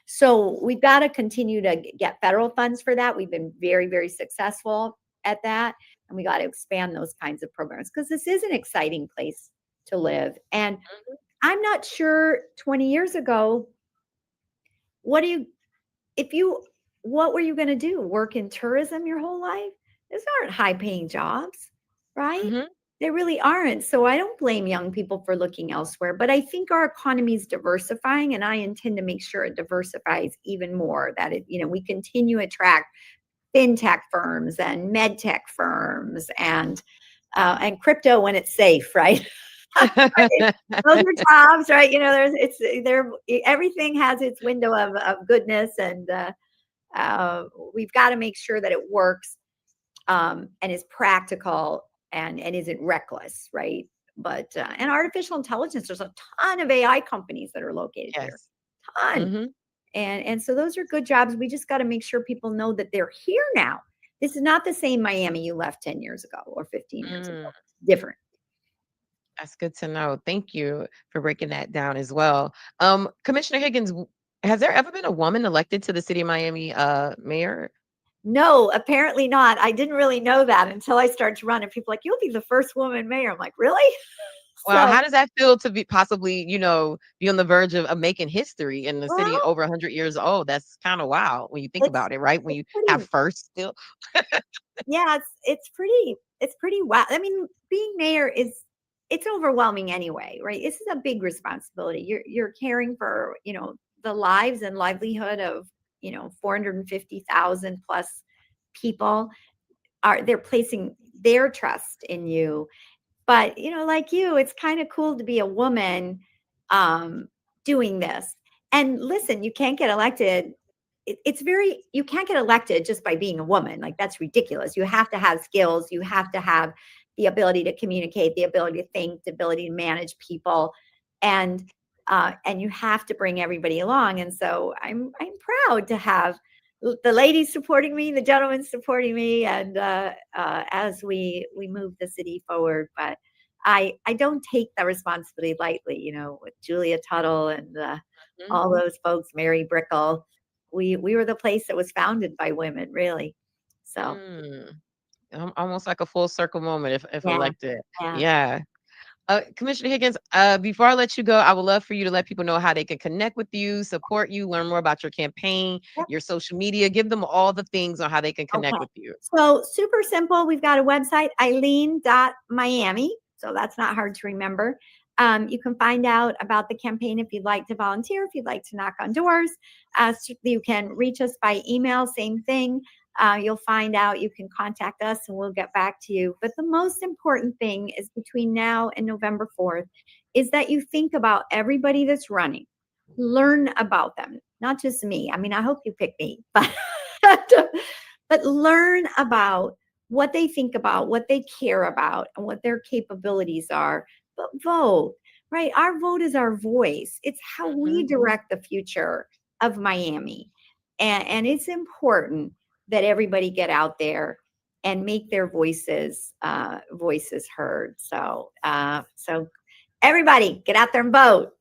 So we've got to continue to get federal funds for that. We've been very, very successful at that. And we got to expand those kinds of programs, because this is an exciting place to live. And I'm not sure 20 years ago, what were you going to do? Work in tourism your whole life? These aren't high paying jobs, right? Mm-hmm. They really aren't. So I don't blame young people for looking elsewhere, but I think our economy is diversifying, and I intend to make sure it diversifies even more, that we continue to attract fintech firms and med tech firms and crypto when it's safe, right? Those are jobs, right? Everything has its window of goodness, and we've got to make sure that it works and is practical and isn't reckless, right? But and artificial intelligence, there's a ton of AI companies that are located here, ton. Mm-hmm. And so those are good jobs. We just got to make sure people know that they're here now. This is not the same Miami you left 10 years ago or 15 years ago. It's different. That's good to know. Thank you for breaking that down as well. Commissioner Higgins, has there ever been a woman elected to the city of Miami mayor? No, apparently not. I didn't really know that until I started to run, and people like, you'll be the first woman mayor. I'm like, really? Well, how does that feel to be possibly, be on the verge of making history in the city over 100 years old? That's kind of wild when you think about it, right? When you have first still. Yeah, it's pretty wild. I mean, being mayor it's overwhelming anyway, right? This is a big responsibility. You're caring for, the lives and livelihood of, 450,000 plus people. They're placing their trust in you. But, like you, it's kind of cool to be a woman doing this. And listen, you can't get elected. You can't get elected just by being a woman. Like, that's ridiculous. You have to have skills. You have to have the ability to communicate, the ability to think, the ability to manage people. And you have to bring everybody along. And so I'm proud to have the ladies supporting me, the gentlemen supporting me, and as we move the city forward. But I don't take the responsibility lightly, with Julia Tuttle and all those folks, Mary Brickell. we were the place that was founded by women, really. So Almost like a full circle moment if yeah, elected. yeah. Yeah. Commissioner Higgins, before I let you go, I would love for you to let people know how they can connect with you, support you, learn more about your campaign, your social media. Give them all the things on how they can connect with you. So super simple. We've got a website, Eileen.Miami. So that's not hard to remember. You can find out about the campaign if you'd like to volunteer, if you'd like to knock on doors. You can reach us by email, same thing. You'll find out, you can contact us and we'll get back to you. But the most important thing is between now and November 4th is that you think about everybody that's running. Learn about them, not just me. I mean, I hope you pick me, but learn about what they think about, what they care about, and what their capabilities are. But vote, right? Our vote is our voice. It's how we direct the future of Miami. And it's important that everybody get out there and make their voices heard. So everybody get out there and vote.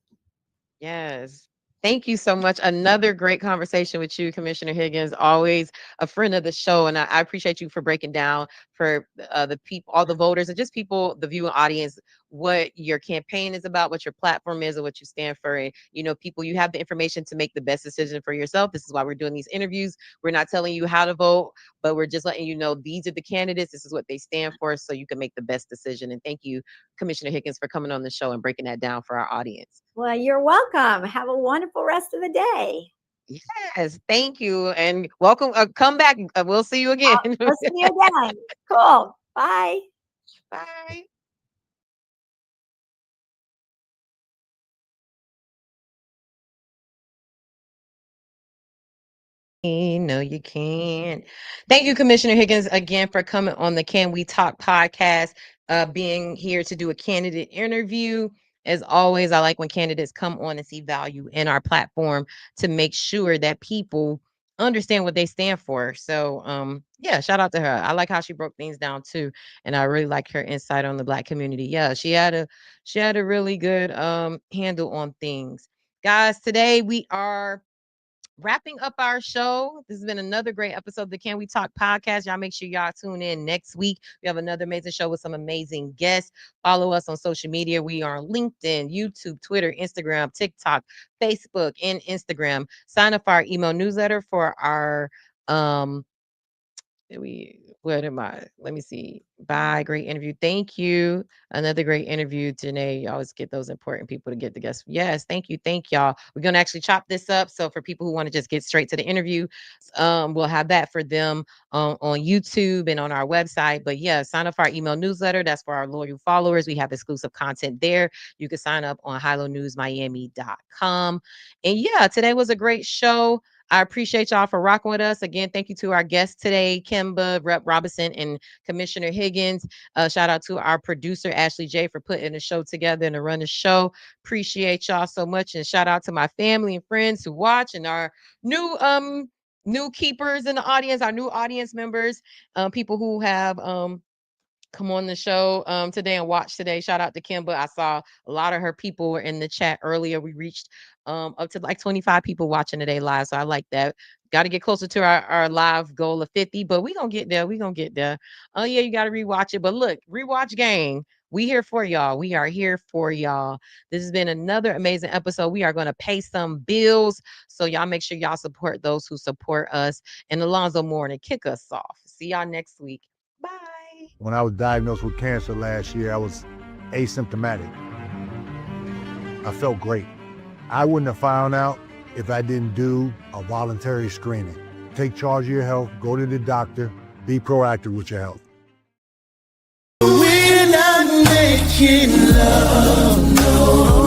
Yes. Thank you so much. Another great conversation with you, Commissioner Higgins, always a friend of the show. And I appreciate you for breaking down for the people, all the voters and just people, the viewing audience, what your campaign is about, what your platform is and what you stand for. And, people, you have the information to make the best decision for yourself. This is why we're doing these interviews. We're not telling you how to vote, but we're just letting you know these are the candidates. This is what they stand for so you can make the best decision. And thank you, Commissioner Higgins, for coming on the show and breaking that down for our audience. Well, you're welcome. Have a wonderful rest of the day. Yes, thank you. And welcome. Come back. We'll see you again. We'll see you again. Cool. Bye. Bye. No, you can't. Thank you, Commissioner Higgins, again for coming on the Can We Talk podcast, being here to do a candidate interview. As always, I like when candidates come on and see value in our platform to make sure that people understand what they stand for. So, yeah, shout out to her. I like how she broke things down too, and I really like her insight on the Black community. Yeah, she had a really good handle on things. Guys, today we are wrapping up our show. This has been another great episode of the Can We Talk podcast. Y'all make sure y'all tune in next week. We have another amazing show with some amazing guests. Follow us on social media. We are on LinkedIn, YouTube, Twitter, Instagram, TikTok, Facebook, and Instagram. Sign up for our email newsletter for our let me see. Bye. Great interview. Thank you. Another great interview, Janey. You always get those important people to get the guests. Yes, thank you. Thank y'all. We're going to actually chop this up. So for people who want to just get straight to the interview, we'll have that for them on YouTube and on our website. But yeah, sign up for our email newsletter. That's for our loyal followers. We have exclusive content there. You can sign up on HiLoNewsMiami.com. And yeah, today was a great show. I appreciate y'all for rocking with us. Again, thank you to our guests today, Kemba, Rep. Robinson, and Commissioner Higgins. Shout out to our producer, Ashley J, for putting the show together and to run the show. Appreciate y'all so much. And shout out to my family and friends who watch and our new keepers in the audience, our new audience members, people who have come on the show today and watch today. Shout out to Kemba. I saw a lot of her people were in the chat earlier. We reached up to like 25 people watching today live. So I like that. Got to get closer to our live goal of 50, but we gonna get there. We gonna get there. Oh yeah, you got to rewatch it. But look, rewatch gang. We here for y'all. We are here for y'all. This has been another amazing episode. We are going to pay some bills. So y'all make sure y'all support those who support us. And Alonzo Moore to kick us off. See y'all next week. Bye. When I was diagnosed with cancer last year, I was asymptomatic. I felt great. I wouldn't have found out if I didn't do a voluntary screening. Take charge of your health, go to the doctor, be proactive with your health. We're not making love, no.